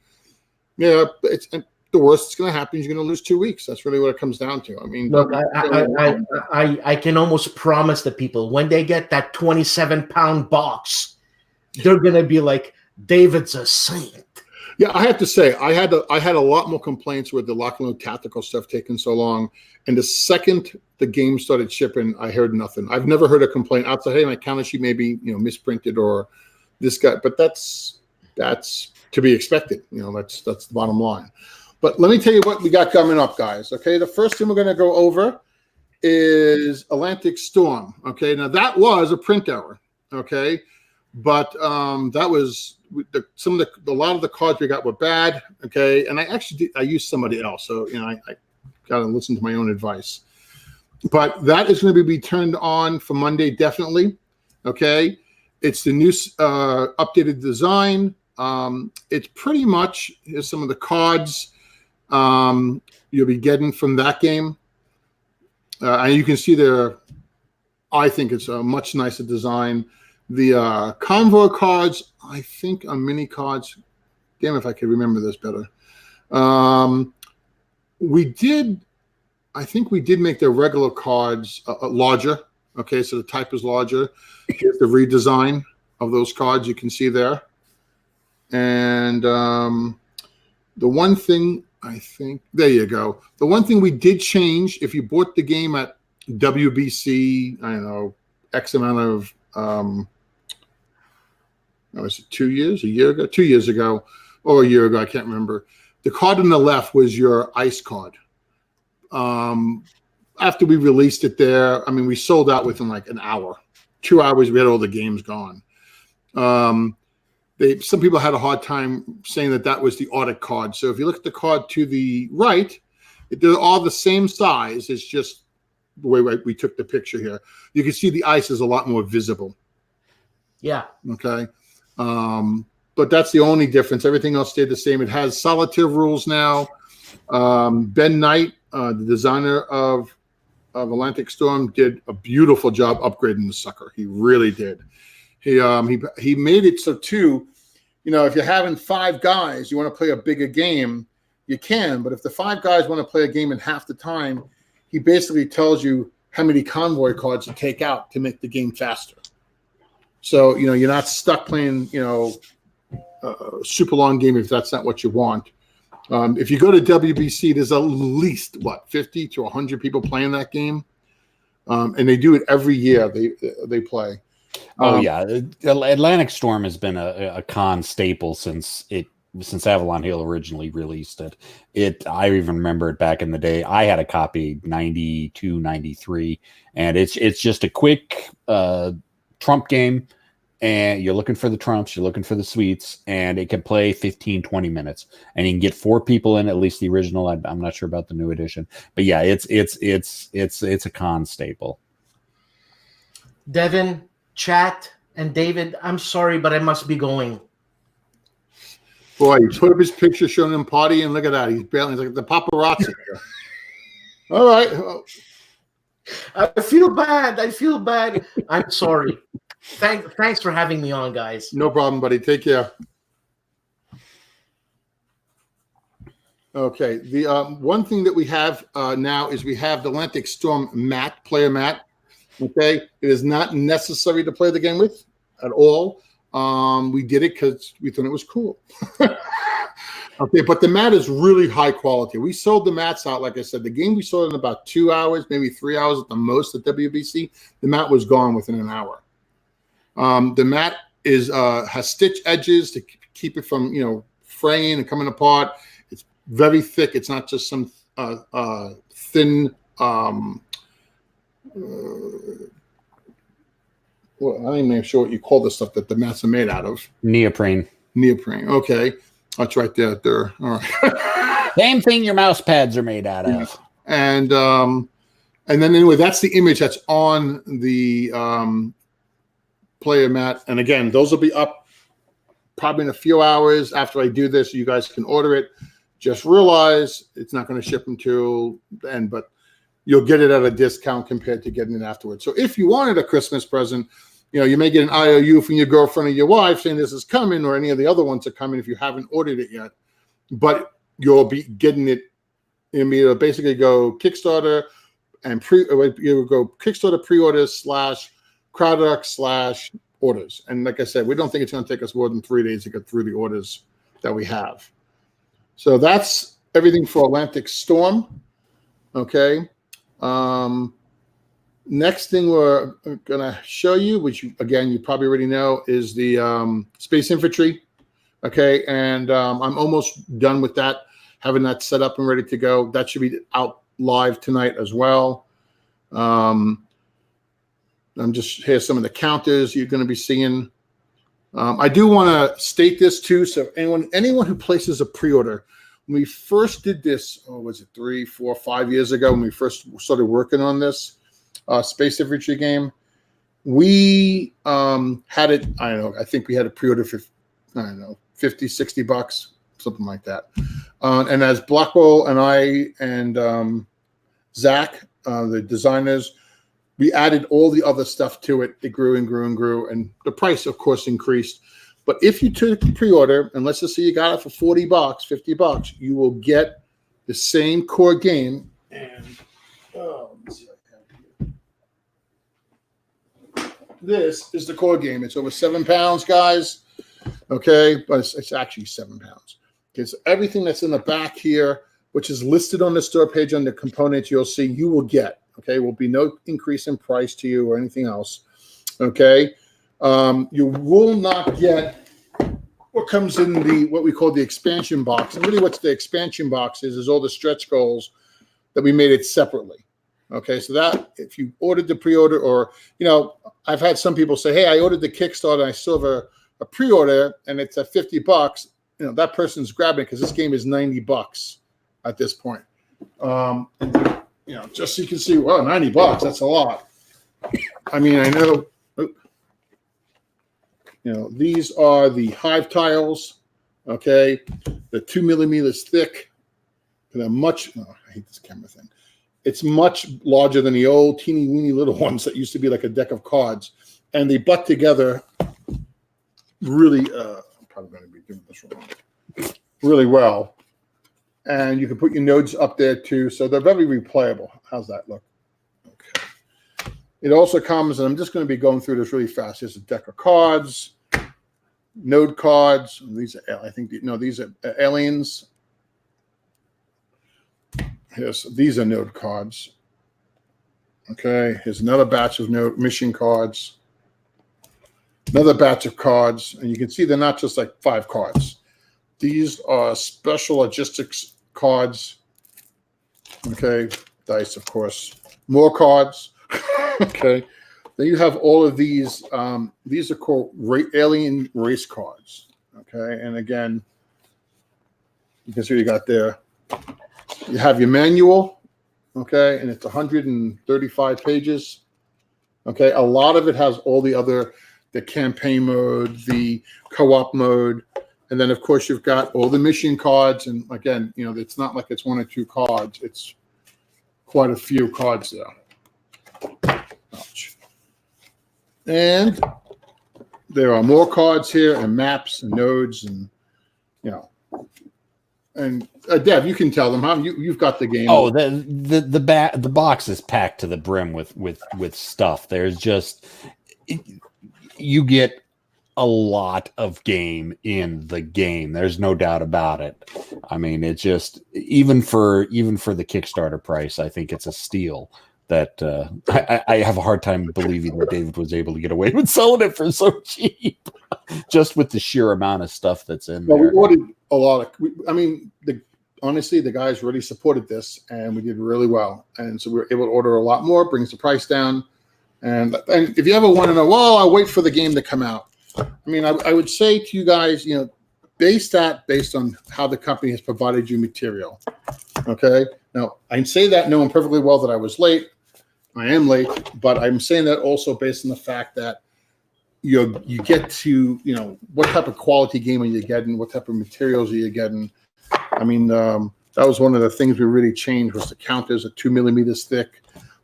it's the worst that's going to happen is you're going to lose 2 weeks. That's really what it comes down to. I mean, look, I can almost promise the people when they get that 27-pound box, they're going to be like, David's a saint. Yeah, I have to say, I had a lot more complaints with the Lock and Load tactical stuff taking so long. And the second the game started shipping, I heard nothing. I've never heard a complaint outside, hey, my counter sheet maybe misprinted or this guy, but that's to be expected. That's the bottom line. But let me tell you what we got coming up, guys. Okay, the first thing we're going to go over is Atlantic Storm. Okay, now that was a print error. Okay, but that was a lot of the cards we got were bad. Okay, and I used somebody else, so I got to listen to my own advice. But that is going to be turned on for Monday, definitely. Okay, it's the new updated design. It's pretty much here's some of the cards. You'll be getting from that game. And you can see I think it's a much nicer design. The Convoy cards, I think are mini cards. Damn, if I could remember this better. I think we did make the regular cards larger. Okay, so the type is larger. Here's the redesign of those cards you can see there. And the one thing, I think, there you go. The one thing we did change, if you bought the game at WBC, I don't know, X amount of, was it 2 years, a year ago? 2 years ago, or a year ago, I can't remember. The card on the left was your ice card. After we released it there, I mean, we sold out within like an hour, 2 hours. We had all the games gone. Some people had a hard time saying that was the audit card. So if you look at the card to the right, they're all the same size. It's just the way we took the picture here. You can see the ice is a lot more visible. Yeah. Okay. But that's the only difference. Everything else stayed the same. It has solitaire rules now. Ben Knight, the designer of Atlantic Storm, did a beautiful job upgrading the sucker. He really did. He made it so too, if you're having 5 guys, you want to play a bigger game, you can. But if the 5 guys want to play a game in half the time, he basically tells you how many convoy cards to take out to make the game faster. So, you're not stuck playing, a super long game if that's not what you want. If you go to WBC, there's at least, 50 to 100 people playing that game. And they do it every year. They play. Yeah. Atlantic Storm has been a con staple since Avalon Hill originally released it. I even remember it back in the day. I had a copy 92, 93, and it's just a quick trump game, and you're looking for the trumps, you're looking for the suites, and it can play 15, 20 minutes, and you can get 4 people in, at least the original. I'm not sure about the new edition, but yeah, it's a con staple. Devin, chat, and David, I'm sorry, but I must be going. Boy, he put up his picture showing him partying, and look at that. He's like the paparazzi. All right. I feel bad. I'm sorry. Thanks for having me on, guys. No problem, buddy. Take care. Okay. The one thing that we have now is we have the Atlantic Storm player mat. Okay. It is not necessary to play the game with at all. We did it because we thought it was cool. Okay, but the mat is really high quality. We sold the mats out, like I said. The game we sold in about 2 hours, maybe 3 hours at the most at WBC. The mat was gone within an hour. The mat has stitch edges to keep it from fraying and coming apart. It's very thick. It's not just some thin. Well, I'm not even sure what you call the stuff that the mats are made out of. Neoprene. Okay. That's right there. All right. Same thing your mouse pads are made out of. And then anyway, that's the image that's on the player mat. And again, those will be up probably in a few hours after I do this. You guys can order it. Just realize it's not going to ship until then, but you'll get it at a discount compared to getting it afterwards. So if you wanted a Christmas present, you may get an IOU from your girlfriend or your wife saying this is coming, or any of the other ones are coming if you haven't ordered it yet. But you'll be getting it. You'll basically go Kickstarter and you'll go Kickstarter pre-orders / CrowdUp / orders. And like I said, we don't think it's going to take us more than 3 days to get through the orders that we have. So that's everything for Atlantic Storm. Okay. Next thing we're going to show you, which again, you probably already know, is the Space Infantry. Okay. And I'm almost done with that, having that set up and ready to go. That should be out live tonight as well. I'm just, here's some of the counters you're going to be seeing. I do want to state this too. So anyone who places a pre-order, when we first did this, was it 3, 4, 5 years ago when we first started working on this Space Infantry game, we had it, I don't know, I think we had a pre-order for, I don't know, $50, $60, something like that. And as Blackwell and I and Zach, the designers, we added all the other stuff to it. It grew and grew and grew, and the price, of course, increased. But if you took a pre-order, and let's just say you got it for $40, $50, you will get the same core game. And let me see if I can here. This is the core game. It's over 7 pounds, guys. Okay, but it's actually 7 pounds. Okay, so everything that's in the back here, which is listed on the store page under components, you'll see you will get. Okay, will be no increase in price to you or anything else. Okay, you will not get what comes in what we call the expansion box. And really what's the expansion box is all the stretch goals that we made it separately. Okay, so that if you ordered the pre-order, or, I've had some people say, hey, I ordered the Kickstarter and I still have a pre-order and it's at $50. That person's grabbing it because this game is $90 at this point. And, just so you can see, well, $90, that's a lot. I mean, I know, these are the hive tiles, okay? They're 2 millimeters thick. They're much, I hate this camera thing. It's much larger than the old teeny weeny little ones that used to be like a deck of cards. And they butt together really, I'm probably going to be doing this wrong, really well. And you can put your nodes up there too. So they're very replayable. How's that look? Okay. It also comes, and I'm just going to be going through this really fast. Here's a deck of cards, node cards. These are, these are aliens. These are node cards. Okay, here's another batch of node mission cards. Another batch of cards, and you can see they're not just like 5 cards. These are special logistics cards. Okay, dice, of course. More cards. Okay. Then you have all of these. These are called alien race cards. Okay, and again, you can see what you got there. You have your manual. Okay, and it's 135 pages. Okay, a lot of it has all the campaign mode, the co-op mode. And then, of course, you've got all the mission cards. And again, it's not like it's 1 or 2 cards. It's quite a few cards there. Ouch. And there are more cards here, and maps and nodes, and and Dev, you can tell them how you've got the game. Oh, the box is packed to the brim with stuff. There's just, you get a lot of game in the game. There's no doubt about it. I mean, it's just, even for the Kickstarter price, I think it's a steal. That I have a hard time believing that David was able to get away with selling it for so cheap, just with the sheer amount of stuff that's in there. We ordered a lot of. Honestly, the guys really supported this, and we did really well. And so we were able to order a lot more. Brings the price down. And if you ever want to know, well, I'll wait for the game to come out. I mean, I would say to you guys, based on how the company has provided you material. Okay. Now, I can say that knowing perfectly well that I was late. I am late, but I'm saying that also based on the fact that you get to, what type of quality game are you getting? What type of materials are you getting? I mean, that was one of the things we really changed, was the counters are 2 millimeters thick.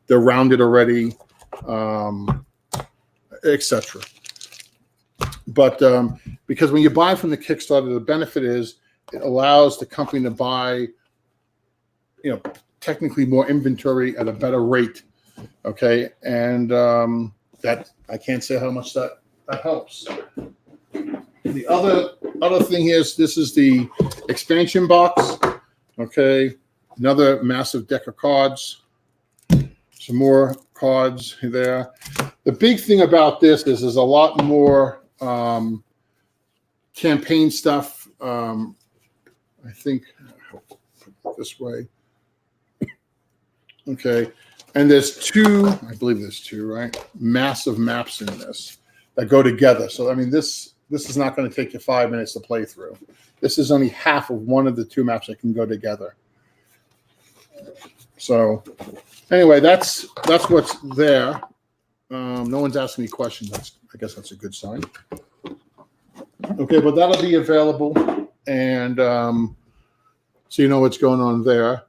They're rounded already, etc. But because when you buy from the Kickstarter, the benefit is it allows the company to buy, technically more inventory at a better rate. Okay, and that I can't say how much that helps. The other thing is, this is the expansion box. Okay, another massive deck of cards. Some more cards there. The big thing about this is there's a lot more campaign stuff. I think I'll put it this way. Okay. And there's 2, I believe there's 2, right? Massive maps in this that go together. So, I mean, this is not going to take you 5 minutes to play through. This is only half of one of the 2 maps that can go together. So, anyway, that's what's there. No one's asking me questions. I guess that's a good sign. Okay, but that'll be available, and so you know what's going on there.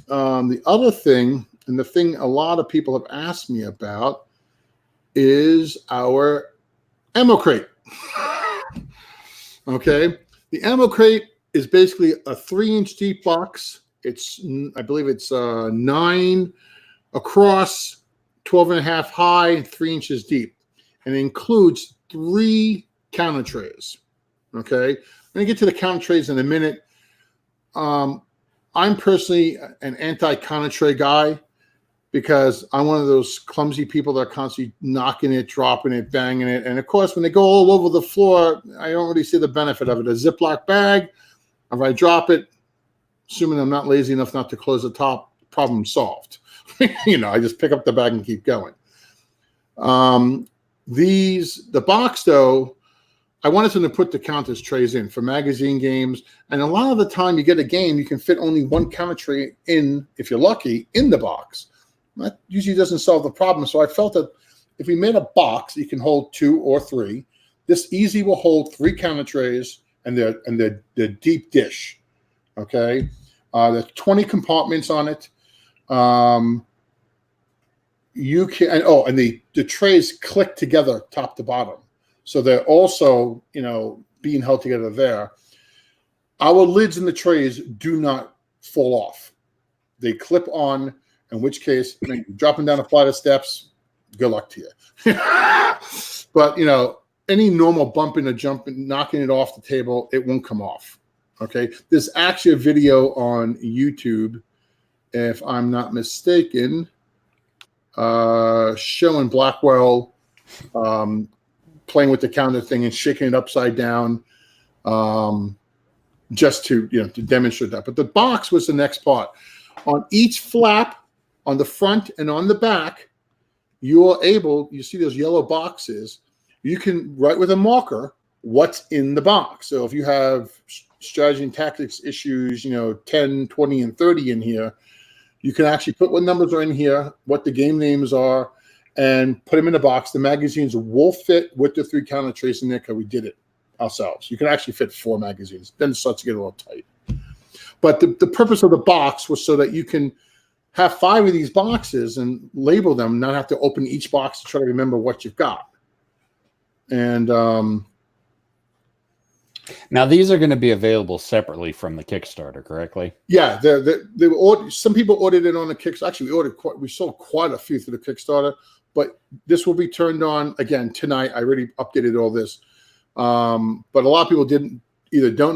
The other thing, and the thing a lot of people have asked me about, is our ammo crate. Okay, the ammo crate is basically a 3-inch deep box. I believe it's 9 across, 12.5 high, 3 inches deep, and it includes 3 counter trays. Okay, I'm gonna get to the counter trays in a minute. I'm personally an anti-counter tray guy. because I'm one of those clumsy people that are constantly knocking it, dropping it, banging it. And of course, when they go all over the floor, I don't really see the benefit of it. A Ziploc bag, if I drop it, assuming I'm not lazy enough not to close the top, problem solved. I just pick up the bag and keep going. The box though, I wanted them to put the counters trays in for magazine games. And a lot of the time you get a game, you can fit only one counter tray in, if you're lucky, in the box. That usually doesn't solve the problem. So I felt that if we made a box, you can hold 2 or 3. This easy will hold 3 counter trays and they're deep dish. Okay. There's 20 compartments on it. You can, and the trays click together top to bottom. So they're also, being held together there. Our lids in the trays do not fall off. They clip on, in which case, dropping down a flight of steps, good luck to you. But, any normal bumping or jumping, knocking it off the table, it won't come off. Okay. There's actually a video on YouTube, if I'm not mistaken, showing Blackwell playing with the counter thing and shaking it upside down, just to demonstrate that. But the box was the next part. On each flap, on the front and on the back, you see those yellow boxes. You can write with a marker what's in the box. So if you have strategy and tactics issues, 10, 20, and 30 in here, you can actually put what numbers are in here, what the game names are, and put them in the box. The magazines will fit with the 3 counter trays in there because we did it ourselves. You can actually fit 4 magazines. Then it starts to get a little tight. But the purpose of the box was so that you can have 5 of these boxes and label them, not have to open each box to try to remember what you've got. And now these are going to be available separately from the Kickstarter, correctly? Yeah, some people ordered it on the Kickstarter. Actually, we sold quite a few through the Kickstarter, but this will be turned on again tonight. I already updated all this, but a lot of people don't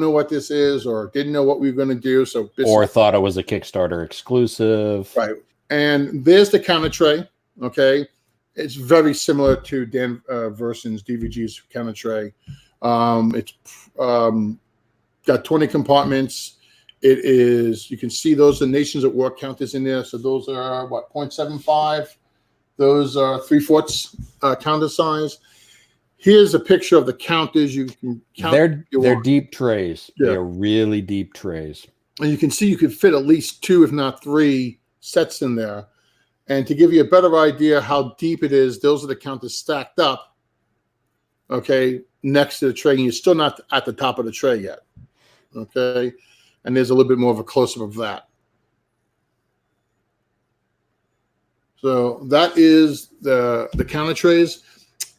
know what this is or didn't know what we were going to do. Or thought it was a Kickstarter exclusive. Right. And there's the counter tray. Okay. It's very similar to Dan Verson's DVG's counter tray. It's got 20 compartments. You can see those are Nations at War counters in there. So those are 0.75. Those are 3/4 counter size. Here's a picture of the counters. You can count. They're deep trays. Yeah. They're really deep trays. And you can see you could fit at least 2, if not 3 sets in there. And to give you a better idea how deep it is, those are the counters stacked up, okay, next to the tray. And you're still not at the top of the tray yet, okay? And there's a little bit more of a close-up of that. So that is the counter trays.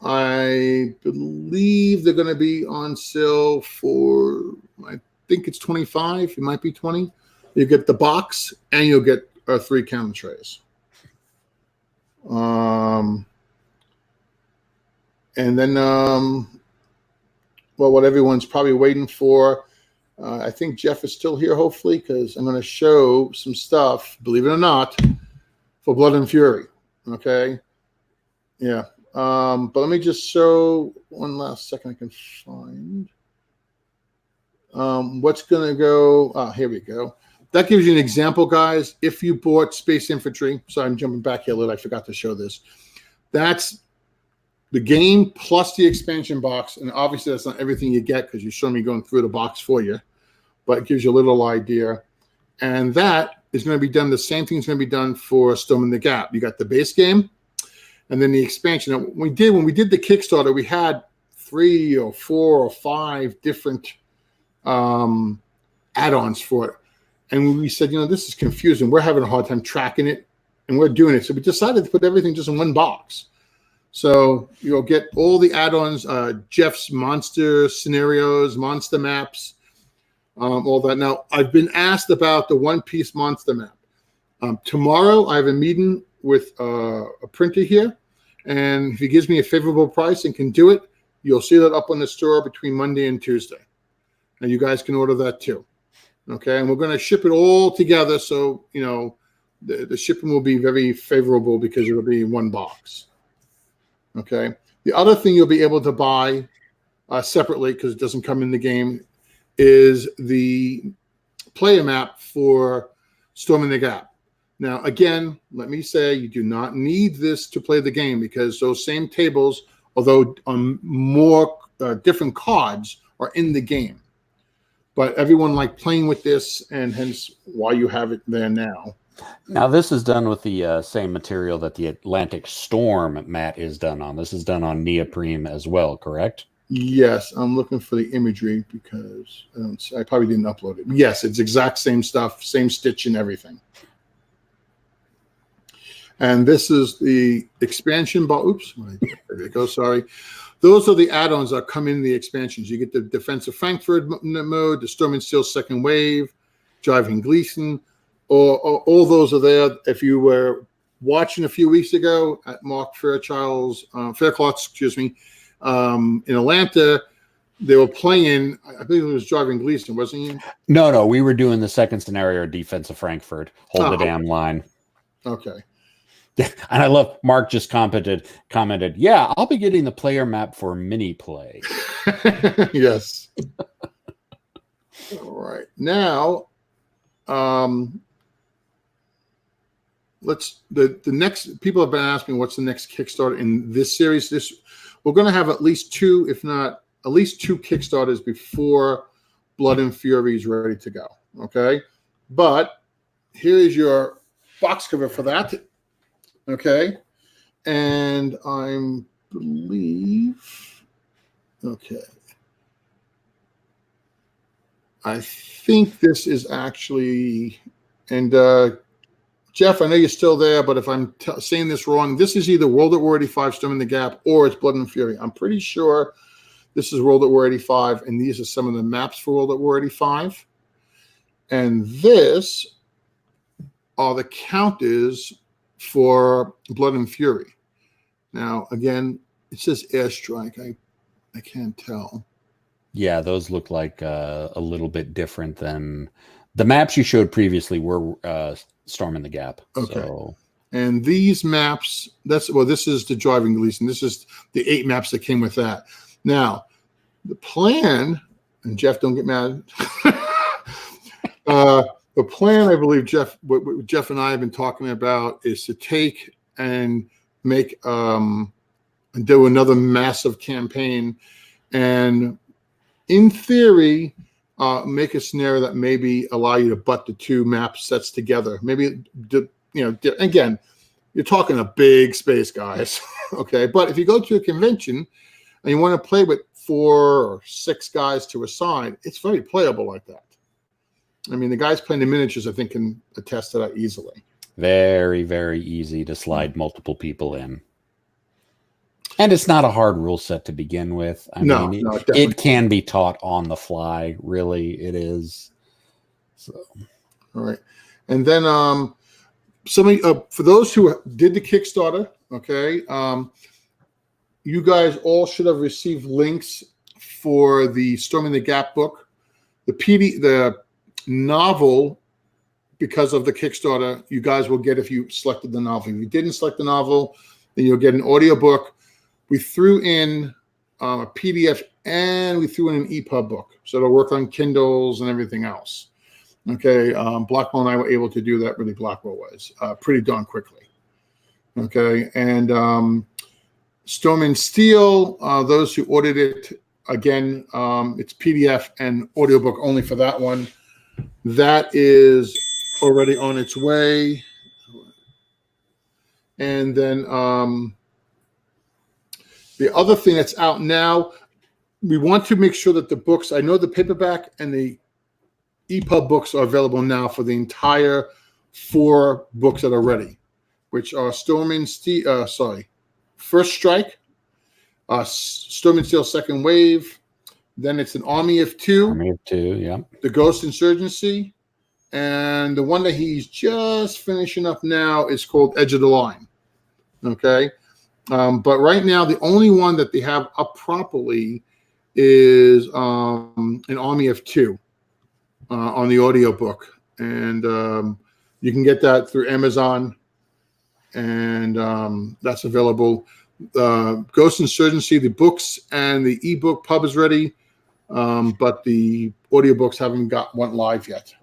I believe they're going to be on sale for, I think it's $25. It might be $20. You get the box and you'll get 3 counter trays. And then, what everyone's probably waiting for, I think Jeff is still here, hopefully, because I'm going to show some stuff, believe it or not, for Blood and Fury. Okay. Yeah. But let me just show one last second I can find. What's going to go? Here we go. That gives you an example, guys. If you bought Space Infantry, sorry, I'm jumping back here a little. I forgot to show this. That's the game plus the expansion box. And obviously, that's not everything you get because you showed me going through the box for you. But it gives you a little idea. And that is going to be done. The same thing is going to be done for Storming the Gap. You got the base game and then the expansion. Now, when we did the Kickstarter, we had 3 or 4 or 5 different add-ons for it. And we said, this is confusing. We're having a hard time tracking it, and we're doing it. So we decided to put everything just in one box. So you'll get all the add-ons, Jeff's monster scenarios, monster maps, all that. Now, I've been asked about the one-piece monster map. Tomorrow, I have a meeting with a printer here, and if he gives me a favorable price and can do it, you'll see that up on the store between Monday and Tuesday. And you guys can order that too. Okay, and we're going to ship it all together. So, the shipping will be very favorable because it'll be in one box. Okay. The other thing you'll be able to buy separately, because it doesn't come in the game, is the player map for Storming the Gap. Now, again, let me say you do not need this to play the game, because those same tables, although on more different cards, are in the game. But everyone liked playing with this, and hence why you have it there now. Now, this is done with the same material that the Atlantic Storm mat is done on. This is done on neoprene as well, correct? Yes, I'm looking for the imagery because I probably didn't upload it. Yes, it's exact same stuff, same stitch and everything. And this is the expansion box. Oops, there we go. Sorry. Those are the add-ons that come in the expansions. You get the Defensive Frankfurt mode, the Storm and Steel Second Wave, Driving Gleason, or all those are there. If you were watching a few weeks ago at Mark Faircloth's, in Atlanta, they were playing, I believe it was Driving Gleason, wasn't he? No, we were doing the second scenario, Defensive Frankfurt. Hold the damn line. Okay. And I love Mark just commented, yeah, I'll be getting the player map for mini play. Yes. All right. Now, the next, people have been asking what's the next Kickstarter in this series. We're going to have at least two, if not at least two Kickstarters before Blood and Fury is ready to go. Okay. But here is your box cover for that. Okay. And I believe, okay. I think this is actually, and Jeff, I know you're still there, but if I'm saying this wrong, this is either World at War 85, Storming the Gap, or it's Blood and Fury. I'm pretty sure this is World at War 85, and these are some of the maps for World at War 85. And this are the counters for Blood and Fury. Now, again, it says Airstrike. I can't tell. Yeah, those look like a little bit different than the maps you showed previously were Storming the Gap. Okay. So. And these maps, this is the Driving Gleason. This is the 8 maps that came with that. Now, the plan, and Jeff, don't get mad. The plan, I believe, what Jeff and I have been talking about is to take and make and do another massive campaign, and in theory, make a scenario that maybe allow you to butt the 2 map sets together. Maybe, again, you're talking a big space, guys. Okay, but if you go to a convention and you want to play with 4 or 6 guys to a side, it's very playable like that. I mean, the guys playing the miniatures, I think, can attest to that easily. Very, very easy to slide multiple people in. And it's not a hard rule set to begin with. I mean, it can be taught on the fly. Really, it is. So, all right. And then for those who did the Kickstarter, okay, you guys all should have received links for the Storming the Gap book, the novel. Because of the Kickstarter, you guys will get if you selected the novel. If you didn't select the novel, then you'll get an audiobook. We threw in a PDF and we threw in an EPUB book. So it'll work on Kindles and everything else. Okay. Blackwell and I were able to do that. Really, Blackwell was pretty darn quickly. Okay. And Storm and Steel, those who ordered it, again, it's PDF and audiobook only for that one. That is already on its way. And then the other thing that's out now, we want to make sure that the books, I know the paperback and the EPUB books are available now for the entire 4 books that are ready, which are First Strike, Storm and Steel Second Wave, then it's an Army of 2. Army of 2, yeah. The Ghost Insurgency, and the one that he's just finishing up now is called Edge of the Line. Okay. But right now, the only one that they have up properly is an Army of 2 on the audiobook. And You can get that through Amazon, and that's available. Ghost Insurgency, the books and the ebook pub is ready, but the audiobooks went live yet.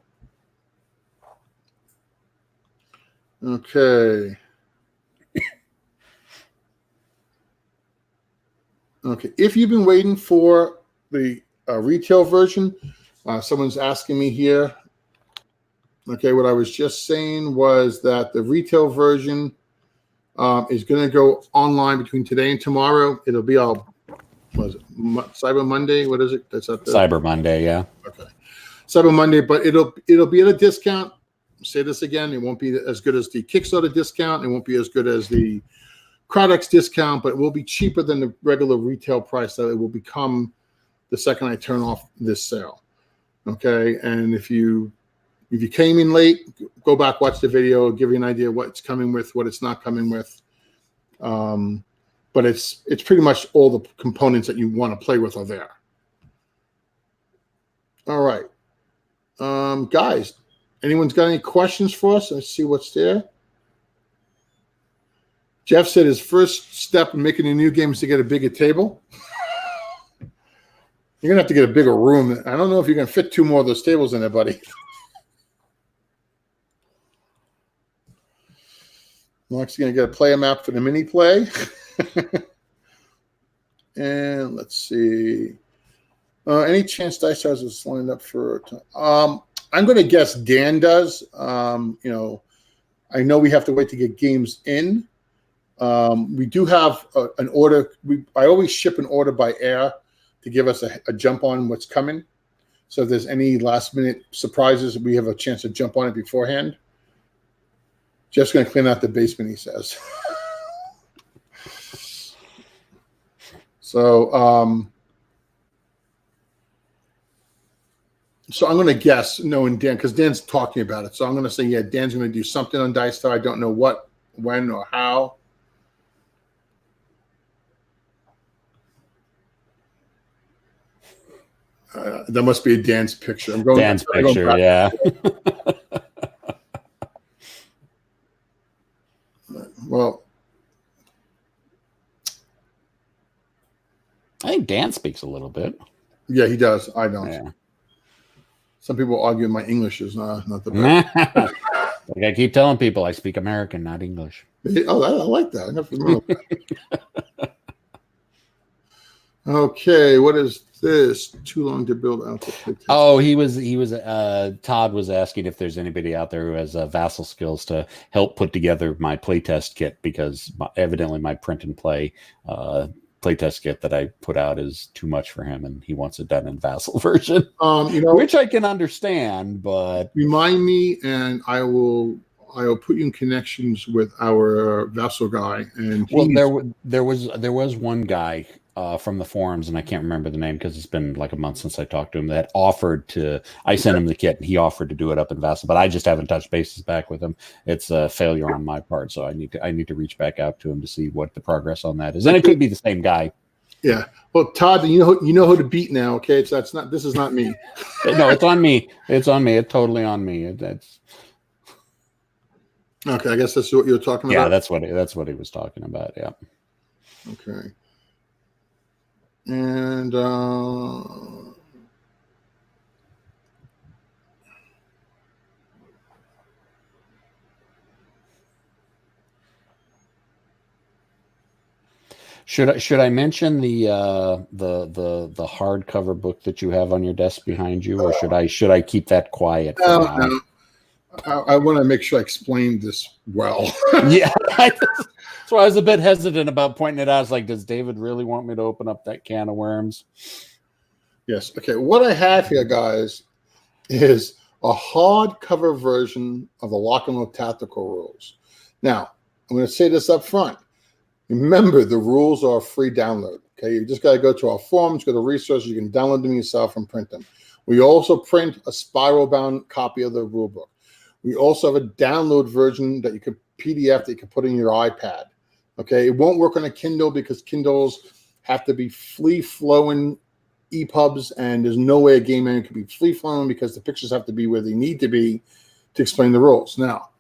Okay. Okay. If you've been waiting for the retail version, someone's asking me here. Okay, what I was just saying was that the retail version is going to go online between today and tomorrow. It'll be Cyber Monday. What is it? That's at the Cyber Monday, yeah. Okay, Cyber Monday, but it'll be at a discount. I'll say this again, it won't be as good as the Kickstarter discount. It won't be as good as the Crawdex discount, but it will be cheaper than the regular retail price that it will become the second I turn off this sale. Okay, and if you came in late, go back, watch the video, I'll give you an idea what it's coming with, what it's not coming with. But it's pretty much all the components that you want to play with are there. All right. Guys, anyone's got any questions for us? Let's see what's there. Jeff said his first step in making a new game is to get a bigger table. You're going to have to get a bigger room. I don't know if you're going to fit 2 more of those tables in there, buddy. Mark's going to get a player map for the mini play. And let's see. Any chance Dice Stars is lined up for I'm going to guess Dan does. I know we have to wait to get games in. We do have an order. I always ship an order by air to give us a jump on what's coming. So if there's any last minute surprises, we have a chance to jump on it beforehand. Jeff's going to clean out the basement, he says. So I'm going to guess, knowing Dan, because Dan's talking about it. So I'm going to say, yeah, Dan's going to do something on Dice Star. I don't know what, when, or how. That must be a Dan's picture. I'm going Dan's picture, yeah. Well, I think Dan speaks a little bit. Yeah, he does. I don't. Yeah. Some people argue my English is not the best. Like I keep telling people, I speak American, not English. Oh, I like that. I never know that. Okay, what is this? Too long to build out the playtest. Oh, he was Todd was asking if there's anybody out there who has vassal skills to help put together my playtest kit, because evidently my print and play playtest kit that I put out is too much for him, and he wants it done in vassal version. Which I can understand, but remind me, and I will put you in connections with our vassal guy. And there was one guy from the forums, and I can't remember the name because it's been like a month since I talked to him, that offered to, I sent him the kit and he offered to do it up in vassal, but I just haven't touched bases back with him. It's a failure on my part, so I need to reach back out to him to see what the progress on that is, and it could be the same guy. Yeah. Well, Todd, you know who to beat now. Okay, this is not me. No, it's on me. It's on me. It's totally on me. That's okay. I guess that's what you're talking about. Yeah, that's what he was talking about. Yeah. Okay. And should I mention the hardcover book that you have on your desk behind you, or should I keep that quiet? No. I want to make sure I explained this well. Yeah. So I was a bit hesitant about pointing it out. I was like, does David really want me to open up that can of worms? Yes. Okay. What I have here, guys, is a hardcover version of the Lock and Load Tactical Rules. Now, I'm going to say this up front. Remember, the rules are a free download. Okay. You just got to go to our forums, go to resources. You can download them yourself and print them. We also print a spiral-bound copy of the rulebook. We also have a download version that you can PDF that you can put in your iPad. Okay, it won't work on a Kindle because Kindles have to be free-flowing EPUBs, and there's no way a game engine can be free-flowing because the pictures have to be where they need to be to explain the rules. Now,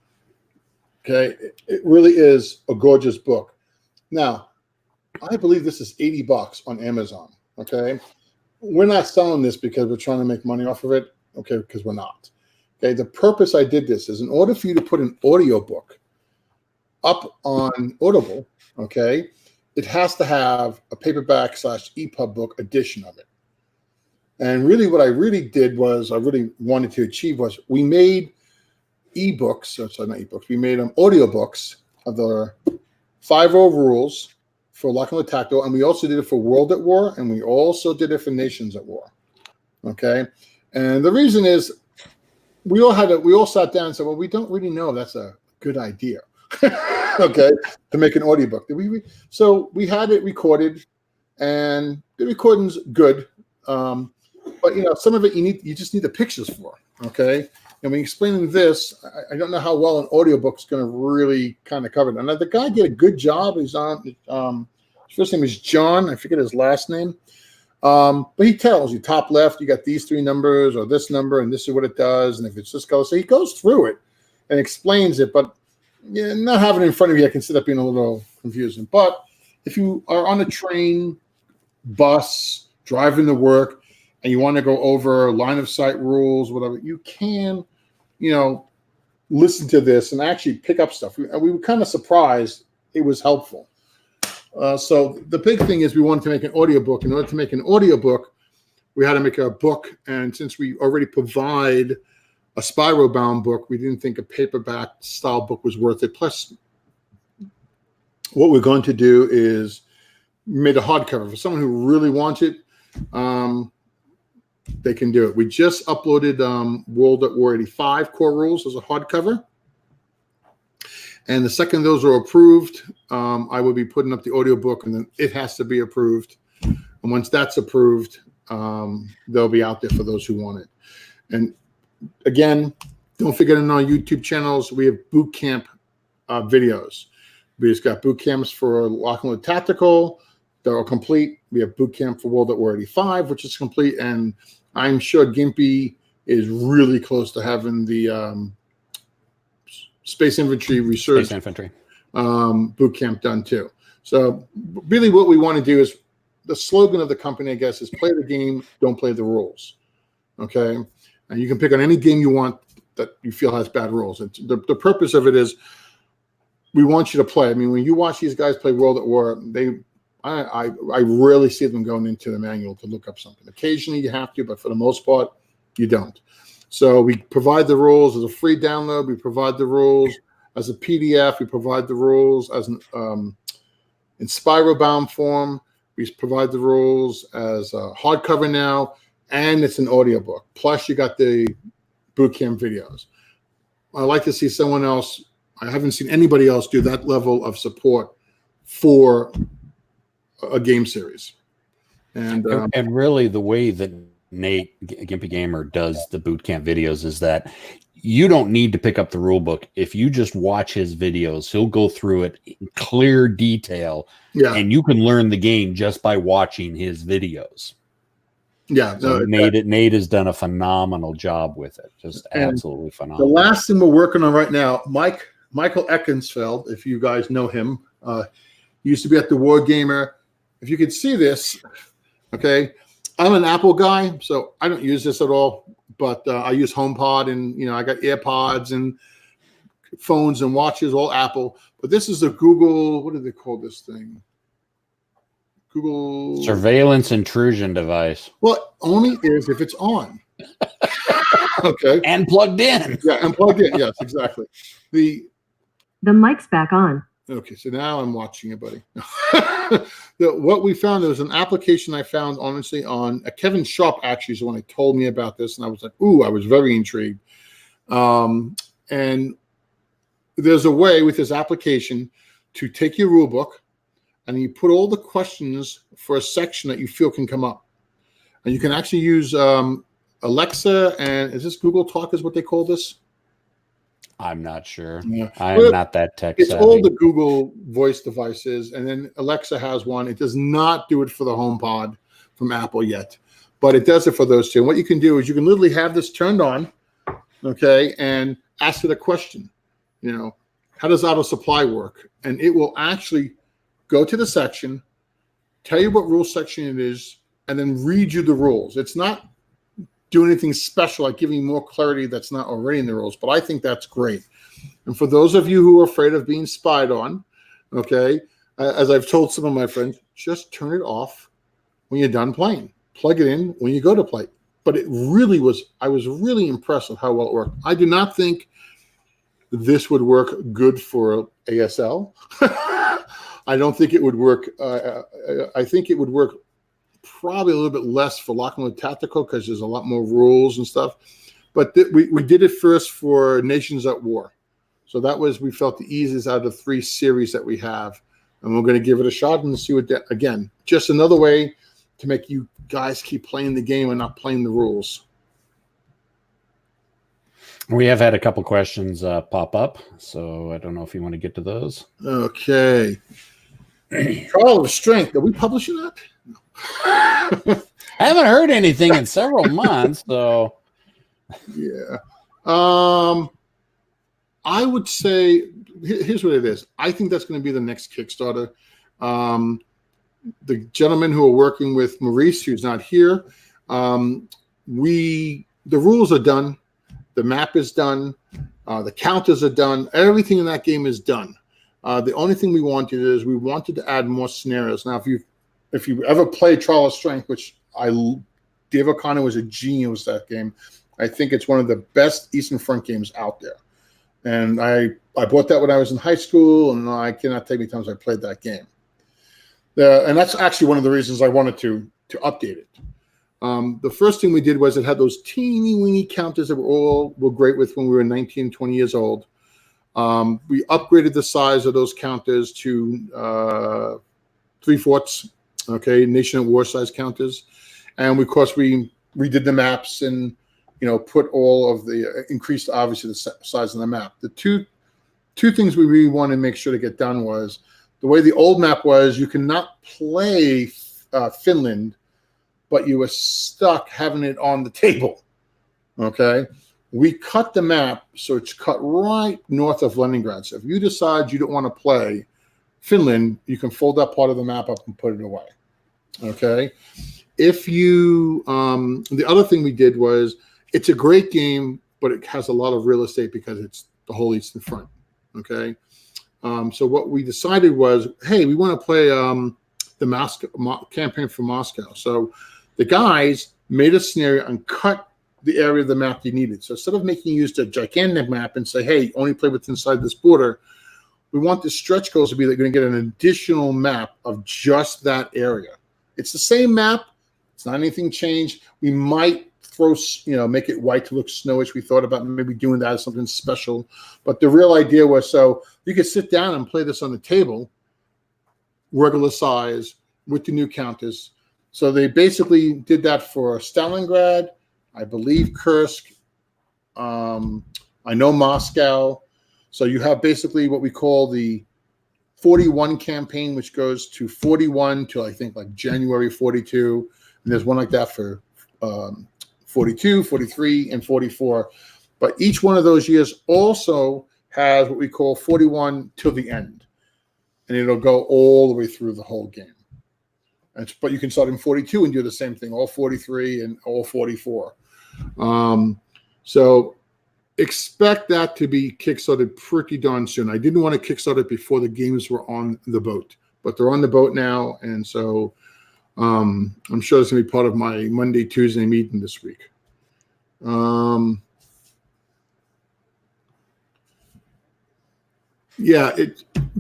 okay, it really is a gorgeous book. Now, I believe this is $80 on Amazon. Okay, we're not selling this because we're trying to make money off of it. Okay, because we're not. Okay, the purpose I did this is in order for you to put an audiobook up on Audible, okay, it has to have a paperback / EPUB book edition of it. And really what I really did was, I really wanted to achieve was, we made ebooks, sorry, not ebooks, we made audiobooks of the 5 rules for Lock and Load Tactical, and we also did it for World at War, and we also did it for Nations at War. Okay? And the reason is, we all sat down and said, well, we don't really know if that's a good idea. Okay, to make an audiobook. So we had it recorded, and the recording's good. But some of it you just need the pictures for. Okay, and when explaining this, I don't know how well an audiobook's going to really kind of cover it. And the guy did a good job. He's on. His first name is John. I forget his last name. But he tells you top left, you got these 3 numbers or this number, and this is what it does, and if it's this color. So he goes through it and explains it, but not having it in front of you, I can see that being a little confusing. But if you are on a train, bus, driving to work, and you want to go over line of sight rules, whatever, you can, listen to this and actually pick up stuff. We were kind of surprised it was helpful. So the big thing is we wanted to make an audiobook. In order to make an audiobook, we had to make a book. And since we already provide a spiral bound book, we didn't think a paperback style book was worth it. Plus, what we're going to do is made a hardcover for someone who really wants it. They can do it. We just uploaded World at War 85 core rules as a hardcover. And the second those are approved, I will be putting up the audiobook, and then it has to be approved. And once that's approved, they'll be out there for those who want it. And again, don't forget on our YouTube channels, we have boot camp videos. We just got boot camps for Lock and Load Tactical that are complete. We have boot camp for World at War 85, which is complete. And I'm sure Gimpy is really close to having the Space Infantry Research Space Infantry boot camp done too. So really what we want to do is, the slogan of the company, I guess, is play the game, don't play the rules. Okay? And you can pick on any game you want that you feel has bad rules. The purpose of it is we want you to play. I mean, when you watch these guys play World at War, I rarely see them going into the manual to look up something. Occasionally you have to, but for the most part, you don't. So we provide the rules as a free download. We provide the rules as a PDF. We provide the rules as an in spiral bound form. We provide the rules as a hardcover now, and it's an audiobook. Plus, you got the bootcamp videos. I'd like to see someone else. I haven't seen anybody else do that level of support for a game series. And really, the way that Nate Gimpy Gamer does the bootcamp videos is that you don't need to pick up the rule book. If you just watch his videos, he'll go through it in clear detail, and you can learn the game just by watching his videos. Yeah, so Nate has done a phenomenal job with it, just absolutely phenomenal. The last thing we're working on right now, Michael Eckensfeld, if you guys know him, used to be at the War Gamer. If you could see this, okay. I'm an Apple guy, so I don't use this at all, but I use HomePod, and I got AirPods and phones and watches, all Apple. But this is a Google, what do they call this thing? Google surveillance intrusion device. Well, only is if it's on. Okay. And plugged in. Yeah, and plugged in. Yes, exactly. The mic's back on. Okay, so now I'm watching it, buddy. What we found, there was an application I found, honestly, on Kevin Sharp, actually, is the one who told me about this, and I was like, ooh, I was very intrigued. And there's a way with this application to take your rule book, and you put all the questions for a section that you feel can come up. And you can actually use Alexa, and is this Google Talk is what they call this? I'm not sure. Yeah. I'm not that tech It's savvy. all the Google voice devices, and then Alexa has one. It does not do it for the HomePod from Apple yet, but it does it for those two. And what you can do is you can literally have this turned on, okay, and ask it a question. How does auto supply work? And it will actually go to the section, tell you what rule section it is, and then read you the rules. It's not doing anything special, like giving you more clarity that's not already in the rules, but I think that's great. And for those of you who are afraid of being spied on, okay, as I've told some of my friends, just turn it off when you're done playing. Plug it in when you go to play. But I was really impressed with how well it worked. I do not think this would work good for ASL. I don't think it would work. I think it would work probably a little bit less for Lock and Load Tactical because there's a lot more rules and stuff. But we did it first for Nations at War. So we felt the easiest out of the 3 series that we have. And we're going to give it a shot and see again, just another way to make you guys keep playing the game and not playing the rules. We have had a couple questions pop up, so I don't know if you want to get to those. Okay. Trial of Strength. Are we publishing that? I haven't heard anything in several months, so yeah. I would say here's what it is. I think that's going to be the next Kickstarter. The gentlemen who are working with Maurice, who's not here, the rules are done. The map is done. The counters are done. Everything in that game is done. The only thing we wanted to add more scenarios. Now, if you ever played Trial of Strength, which Dave O'Connor was a genius at that game. I think it's one of the best Eastern Front games out there. And I bought that when I was in high school, and I cannot tell you how many times I played that game. And that's actually one of the reasons I wanted to update it. The first thing we did was it had those teeny weeny counters that were great with when we were 19, 20 years old. We upgraded the size of those counters to 3/4, okay, Nation at War size counters. And of course, we redid the maps and put all of the increased, obviously, the size of the map. The two things we really wanted to make sure to get done was the way the old map was, you cannot play Finland, but you were stuck having it on the table. Okay, we cut the map so it's cut right north of Leningrad. So if you decide you don't want to play Finland, you can fold that part of the map up and put it away. Okay, if you the other thing we did was, it's a great game, but it has a lot of real estate because it's the whole Eastern Front. Okay, so what we decided was, hey, we want to play the campaign for Moscow. So the guys made a scenario and cut the area of the map they needed. So instead of making you use a gigantic map and say, hey, only play what's inside this border, we want the stretch goals to be they're going to get an additional map of just that area. It's the same map. It's not anything changed. We might make it white to look snowish. We thought about maybe doing that as something special. But the real idea was so you could sit down and play this on the table, regular size, with the new counters. So they basically did that for Stalingrad, I believe Kursk, I know Moscow. So you have basically what we call the 41 campaign, which goes to 41 till I think like January 42. And there's one like that for 42, 43, and 44. But each one of those years also has what we call 41 till the end. And it'll go all the way through the whole game. But you can start in 42 and do the same thing, all 43 and all 44. So expect that to be kickstarted pretty darn soon. I didn't want to kickstart it before the games were on the boat, but they're on the boat now. And so I'm sure it's going to be part of my Monday, Tuesday meeting this week.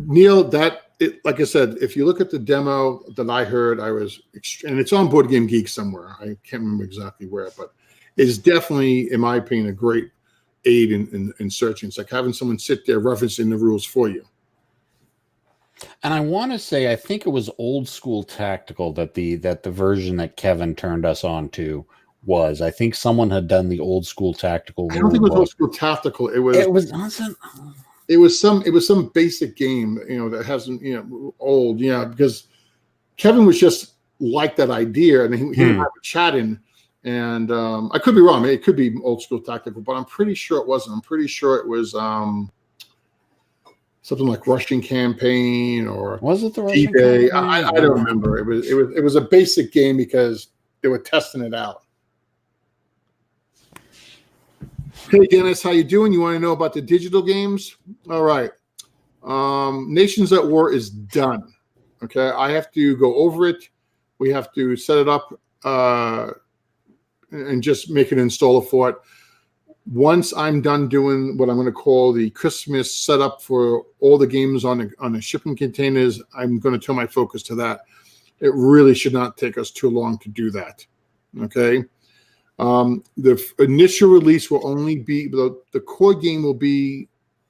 Neil, like I said, if you look at the demo that I heard, and it's on Board Game Geek somewhere. I can't remember exactly where, but it's definitely, in my opinion, a great aid in searching. It's like having someone sit there referencing the rules for you. And I want to say, I think it was Old School Tactical that the version that Kevin turned us on to was. I think someone had done the Old School Tactical. I don't think it was Old School Tactical. It was some basic game, that hasn't, old, because Kevin was just like that idea, and he and I were chatting, And I could be wrong. It could be old school tactical, but I'm pretty sure it wasn't. I'm pretty sure it was something like Russian campaign or Was it the Russian D-Day. campaign? I don't remember. It was a basic game because they were testing it out. Hey Dennis, how you doing? You want to know about the digital games? All right. Nations at War is done. Okay, I have to go over it. We have to set it up and just make an installer for it. Once I'm done doing what I'm going to call the Christmas setup for all the games on the shipping containers, I'm going to turn my focus to that. It really should not take us too long to do that. Okay. The initial release will only be the core game will be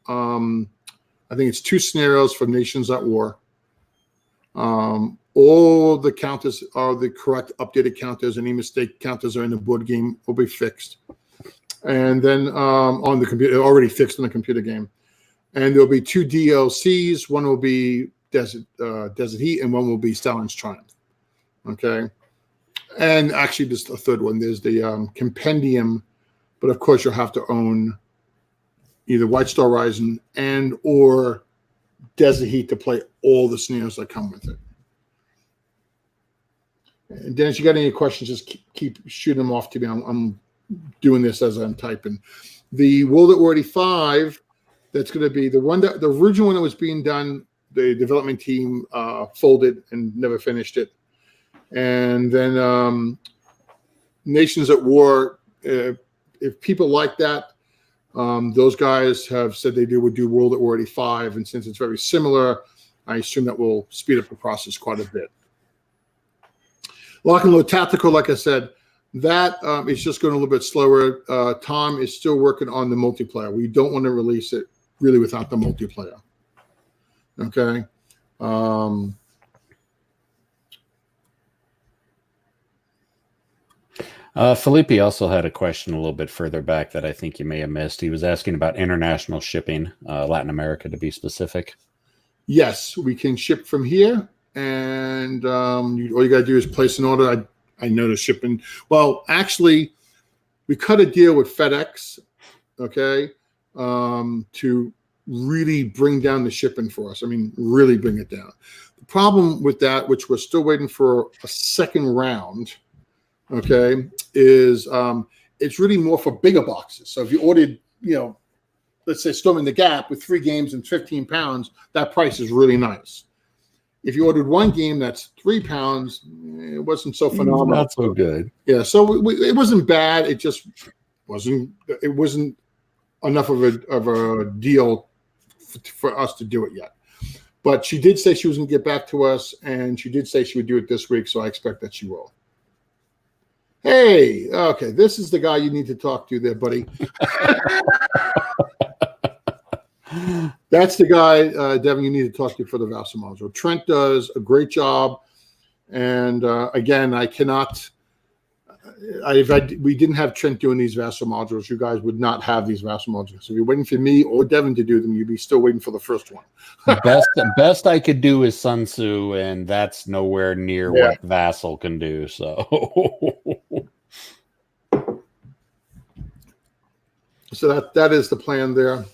I think it's 2 scenarios for Nations at War. All the counters are the correct updated counters. Any mistake counters are in the board game will be fixed. And then on the computer, already fixed on the computer game. And there'll be 2 DLCs. One will be Desert Heat, and one will be Stalin's Triumph. Okay. And actually, there's a third one. There's the Compendium, but of course, you'll have to own either White Star Rising and or Desert Heat to play all the scenarios that come with it. And Dennis, you got any questions? Just keep shooting them off to me. I'm doing this as I'm typing. The World at War 85, that's going to be the original one that was being done. The development team folded and never finished it. And then Nations at War, if people like that, those guys have said they would do World at War 85. And since it's very similar, I assume that will speed up the process quite a bit. Lock and Load Tactical, like I said, that is just going a little bit slower. Tom is still working on the multiplayer. We don't want to release it really without the multiplayer. Okay. Felipe also had a question a little bit further back that I think you may have missed. He was asking about international shipping, Latin America to be specific. Yes, we can ship from here, and all you got to do is place an order. I know the shipping. Well, actually, we cut a deal with FedEx, okay, to really bring down the shipping for us. I mean, really bring it down. The problem with that, which we're still waiting for a second round, okay, is it's really more for bigger boxes. So if you ordered, let's say Storming the Gap with 3 games and 15 pounds, that price is really nice. If you ordered 1 game that's 3 pounds, it wasn't so phenomenal. Not so good. Yeah, so it wasn't bad. It just wasn't. It wasn't enough of a deal for us to do it yet. But she did say she was going to get back to us, and she did say she would do it this week. So I expect that she will. Hey, okay, this is the guy you need to talk to there, buddy. That's the guy, Devin, you need to talk to for the Vassal module. Trent does a great job. And again, I cannot, we didn't have Trent doing these Vassal modules. You guys would not have these Vassal modules. So if you're waiting for me or Devin to do them, you'd be still waiting for the first one. best I could do is Sun Tzu, and that's nowhere near what Vassal can do. So, so that is the plan there.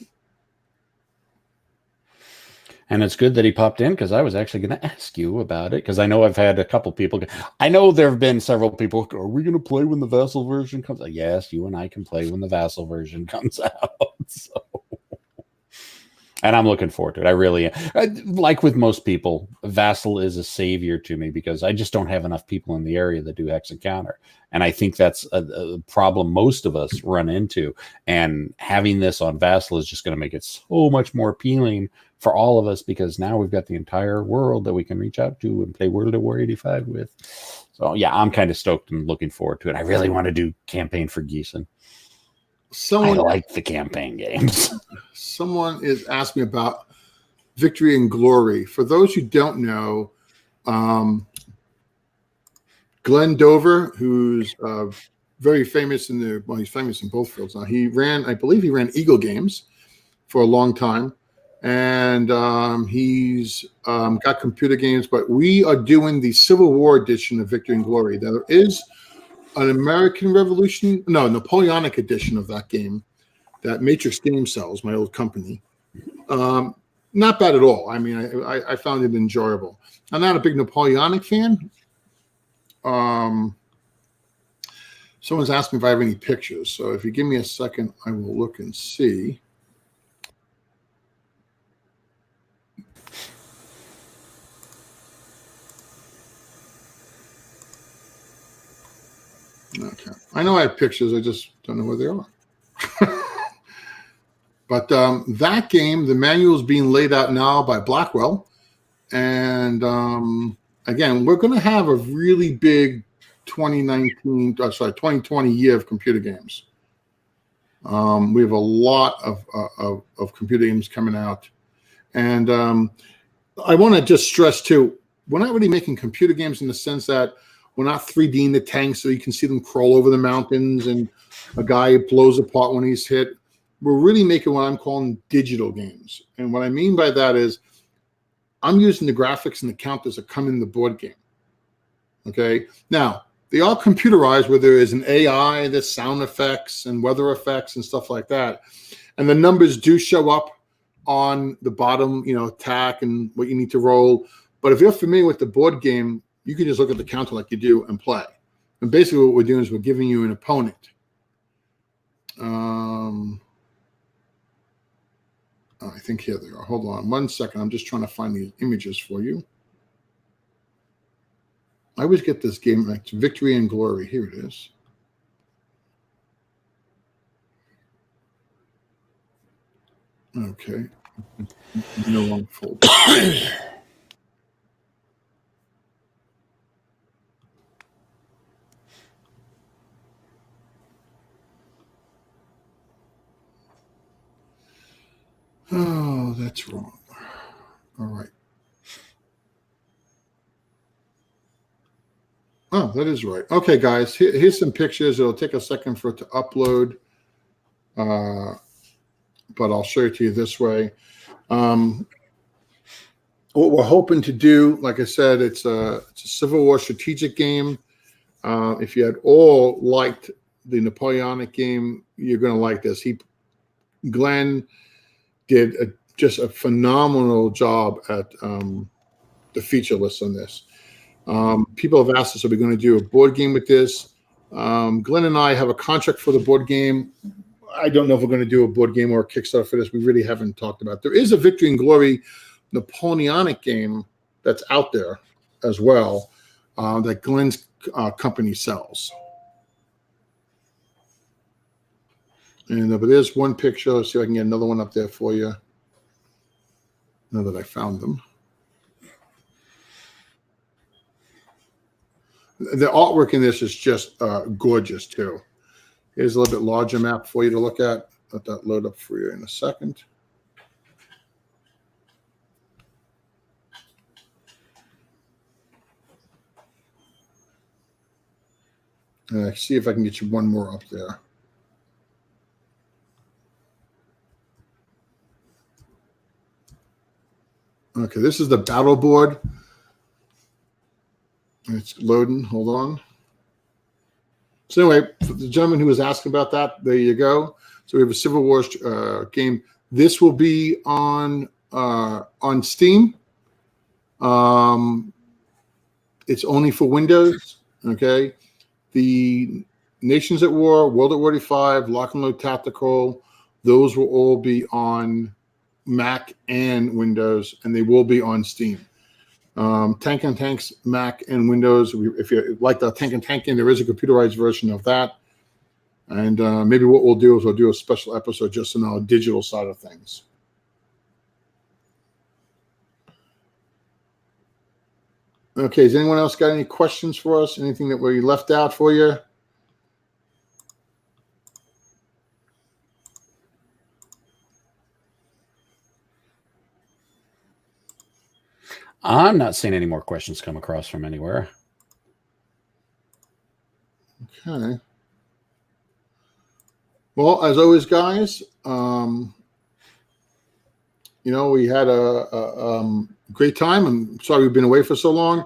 And it's good that he popped in, because I was actually going to ask you about it, because I know I've had a couple people. I know there have been several people. Are we going to play when the Vassal version comes out? Yes, you and I can play when the Vassal version comes out. So. And I'm looking forward to it. I really am. Like with most people, Vassal is a savior to me, because I just don't have enough people in the area that do Hex and Counter. And I think that's a problem most of us run into. And having this on Vassal is just going to make it so much more appealing for all of us, because now we've got the entire world that we can reach out to and play World at War 85 with. So, yeah, I'm kind of stoked and looking forward to it. I really want to do campaign for Gießen. I like the campaign games. Someone is asking about Victory and Glory. For those who don't know, Glenn Dover, who's very famous he's famous in both fields now. I believe he ran Eagle Games for a long time. And he's got computer games, but we are doing the Civil War edition of Victory and Glory. There is an American Revolution, no, Napoleonic edition of that game that Matrix Game sells, my old company. Not bad at all. I mean, I found it enjoyable. I'm not a big Napoleonic fan. Someone's asking if I have any pictures. So if you give me a second, I will look and see. Okay. I know I have pictures. I just don't know where they are. But that game, the manual is being laid out now by Blackwell. And again, we're going to have a really big 2020 year of computer games. We have a lot of computer games coming out. And I want to just stress, too, we're not really making computer games in the sense that we're not 3Ding the tanks so you can see them crawl over the mountains and a guy blows apart when he's hit. We're really making what I'm calling digital games. And what I mean by that is I'm using the graphics and the counters that come in the board game. Okay. Now, they are computerized where there is an AI, there's sound effects and weather effects and stuff like that. And the numbers do show up on the bottom, attack and what you need to roll. But if you're familiar with the board game, you can just look at the counter like you do and play. And basically what we're doing is we're giving you an opponent. I think here they are. Hold on 1 second. I'm just trying to find these images for you. I always get this game right. Victory and Glory. Here it is. Okay. No long folder. Oh, that's wrong. All right. Oh, that is right. Okay, guys, here's some pictures. It'll take a second for it to upload, but I'll show it to you this way. What we're hoping to do, like I said, it's a Civil War strategic game. If you had all liked the Napoleonic game, you're going to like this. Glenn did just a phenomenal job at the feature list on this. People have asked us, are we going to do a board game with this? Glenn and I have a contract for the board game. I don't know if we're going to do a board game or a Kickstarter for this. We really haven't talked about it. There is a Victory and Glory Napoleonic game that's out there as well that Glenn's company sells. And but there's one picture. Let's see if I can get another one up there for you. Now that I found them. The artwork in this is just gorgeous too. Here's a little bit larger map for you to look at. Let that load up for you in a second. See if I can get you one more up there. Okay, this is the battle board. It's loading. Hold on. So anyway, for the gentleman who was asking about that, there you go. So we have a Civil War game. This will be on Steam. It's only for Windows. Okay. The Nations at War, World at War 85, Lock and Load Tactical, those will all be on Mac and Windows, and they will be on Steam. Tank and Tanks, Mac and Windows. If you like the Tank and Tanking, there is a computerized version of that. And maybe what we'll do is we'll do a special episode just on our digital side of things. Okay, has anyone else got any questions for us? Anything that we left out for you? I'm not seeing any more questions come across from anywhere. Okay. Well, as always, guys, we had a great time. I'm sorry we've been away for so long.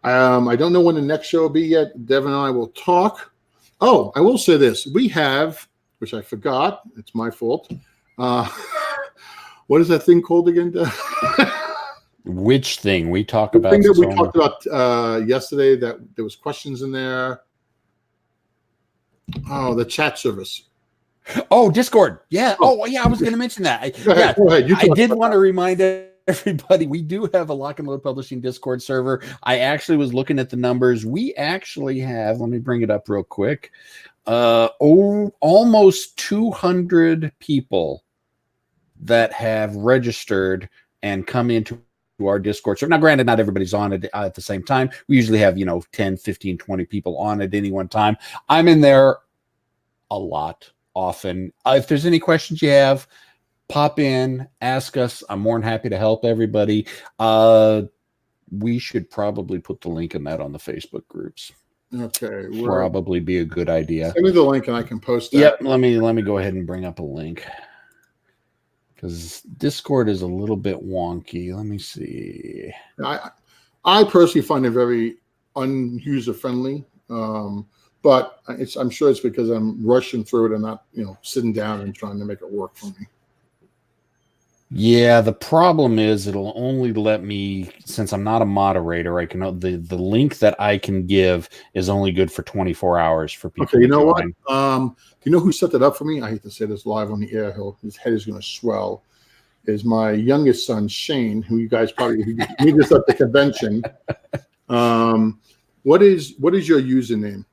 I don't know when the next show will be yet. Devin and I will talk. Oh, I will say this. We have, which I forgot. It's my fault. What is that thing called again? Which thing we talk The about? thing that we talked about yesterday, that there was questions in there. Oh, the chat service. Oh, Discord. Yeah. Oh. Oh, yeah. I was going to mention that. Go ahead. I did want to remind everybody we do have a Lock and Load Publishing Discord server. I actually was looking at the numbers. We actually have, let me bring it up real quick. Almost 200 people that have registered and come into our Discord. So now, granted, not everybody's on it at the same time. We usually have, 10, 15, 20 people on at any one time. I'm in there a lot, often. If there's any questions you have, pop in, ask us. I'm more than happy to help everybody. We should probably put the link in that on the Facebook groups. Okay. Probably be a good idea. Send me the link and I can post that. Yep. Let me go ahead and bring up a link, because Discord is a little bit wonky. Let me see. I personally find it very user friendly, but I'm sure it's because I'm rushing through it and not sitting down and trying to make it work for me. Yeah, the problem is it'll only let me, since I'm not a moderator, I can the link that I can give is only good for 24 hours for people. Okay, you know what? Do you know who set that up for me? I hate to say this live on the air. His head is going to swell. Is my youngest son Shane, who you guys probably meet us at the convention. What is your username?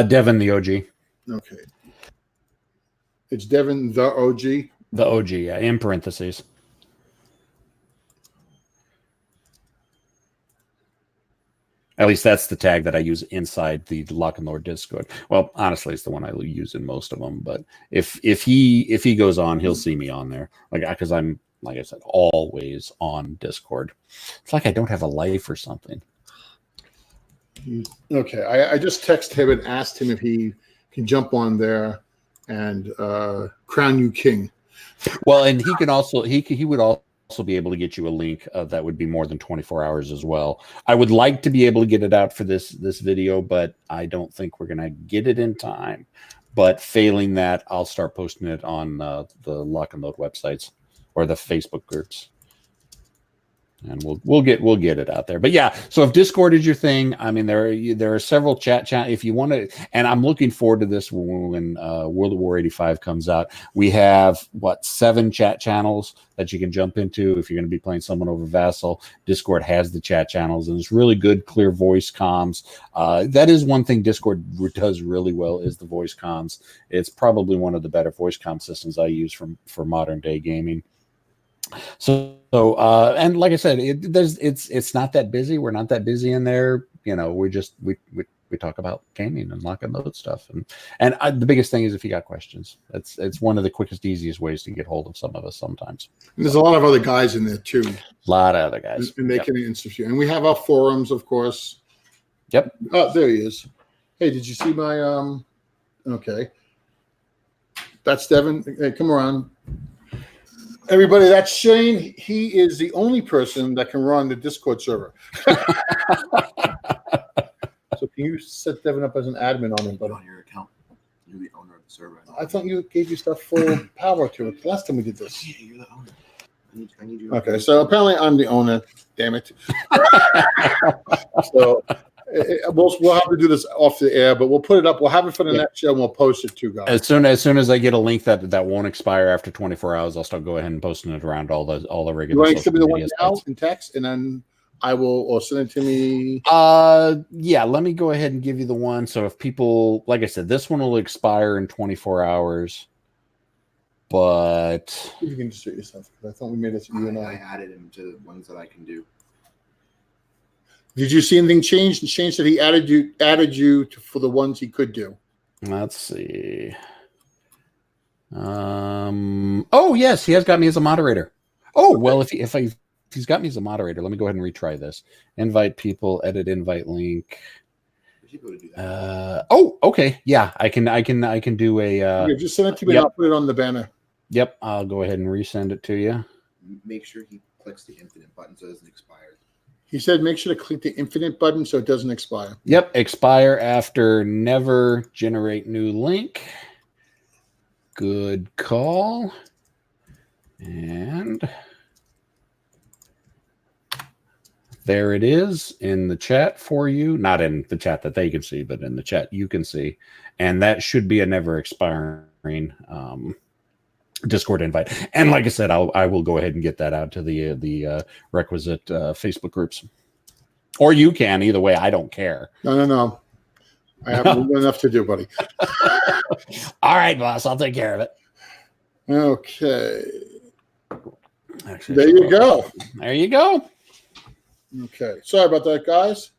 Devin the OG. Okay, it's Devin the OG. The OG, yeah, in parentheses. At least that's the tag that I use inside the Lock and Load Discord. Well, honestly, it's the one I use in most of them. But if he goes on, he'll see me on there. Because I'm, like I said, always on Discord. It's like I don't have a life or something. Okay, I just texted him and asked him if he can jump on there and crown you king. Well, and he can also he would also be able to get you a link that would be more than 24 hours as well. I would like to be able to get it out for this video, but I don't think we're gonna get it in time. But failing that, I'll start posting it on the Lock and Load websites or the Facebook groups, and we'll get it out there. But yeah, so if Discord is your thing, I mean, there are several chat if you want to, and I'm looking forward to this when World of War 85 comes out. We have 7 chat channels that you can jump into if you're going to be playing someone over Vassal. Discord has the chat channels, and it's really good, clear voice comms. That is one thing Discord does really well, is the voice comms. It's probably one of the better voice comm systems I use for modern day gaming. So and like I said, it's not that busy. We're not that busy in there. We talk about gaming and Lock and Load stuff. And the biggest thing is if you got questions, it's one of the quickest, easiest ways to get hold of some of us sometimes. And there's a lot of other guys in there too. A lot of other guys. And they can answer you. And we have our forums, of course. Yep. Oh, there he is. Hey, did you see my okay. That's Devin. Hey, come around. Everybody, that's Shane. He is the only person that can run the Discord server. So can you set Devin up as an admin on it? But on your account, you're the owner of the server. I thought you gave you stuff full power to it. Last time we did this. Yeah, you're the owner. I need you. Okay, so apparently I'm the owner. Damn it. So we'll have to do this off the air, but we'll put it up. We'll have it for the next show, and we'll post it too, guys. As soon as I get a link that won't expire after 24 hours, I'll start going ahead and posting it around all the regular. You want to send me the one now sites in text, and then I will, or send it to me. Yeah, let me go ahead and give you the one. So if people, like I said, this one will expire in 24 hours. But You can just do it yourself. I thought we made it you and I I. added him to the ones that I can do. Did you see anything change? The change that he added you for the ones he could do. let's see. Oh yes, he has got me as a moderator. Oh well, if he's got me as a moderator, let me go ahead and retry this. Invite people, edit invite link. We should be able to do that. Oh, okay, yeah, I can do a. Yeah, just send it to me. Yep. And I'll put it on the banner. Yep, I'll go ahead and resend it to you. Make sure he clicks the infinite button so it doesn't expire. He said make sure to click the infinite button so it doesn't expire. Yep, expire after never generate new link. Good call. And there it is in the chat for you. Not in the chat that they can see, but in the chat you can see. And that should be a never expiring Discord invite. And like I said, I will go ahead and get that out to the requisite Facebook groups. Or you can. Either way, I don't care. No. I have enough to do, buddy. All right, boss. I'll take care of it. Okay. Actually, There you go. There you go. Okay. Sorry about that, guys.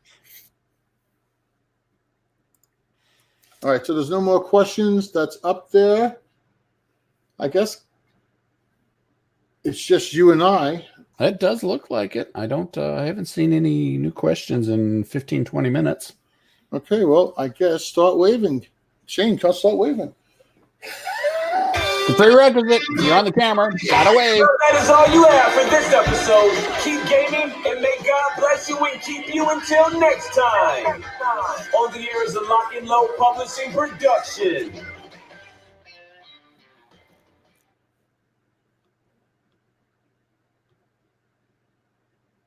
All right. So there's no more questions. That's up there. I guess it's just you and I. It does look like it. I haven't seen any new questions in 15, 20 minutes. Okay. Well, I guess start waving. Shane, start waving. The prerequisite, you're on the camera, gotta wave. That is all you have for this episode. Keep gaming, and may God bless you and keep you until next time. On the air is a Lock and Load Publishing production.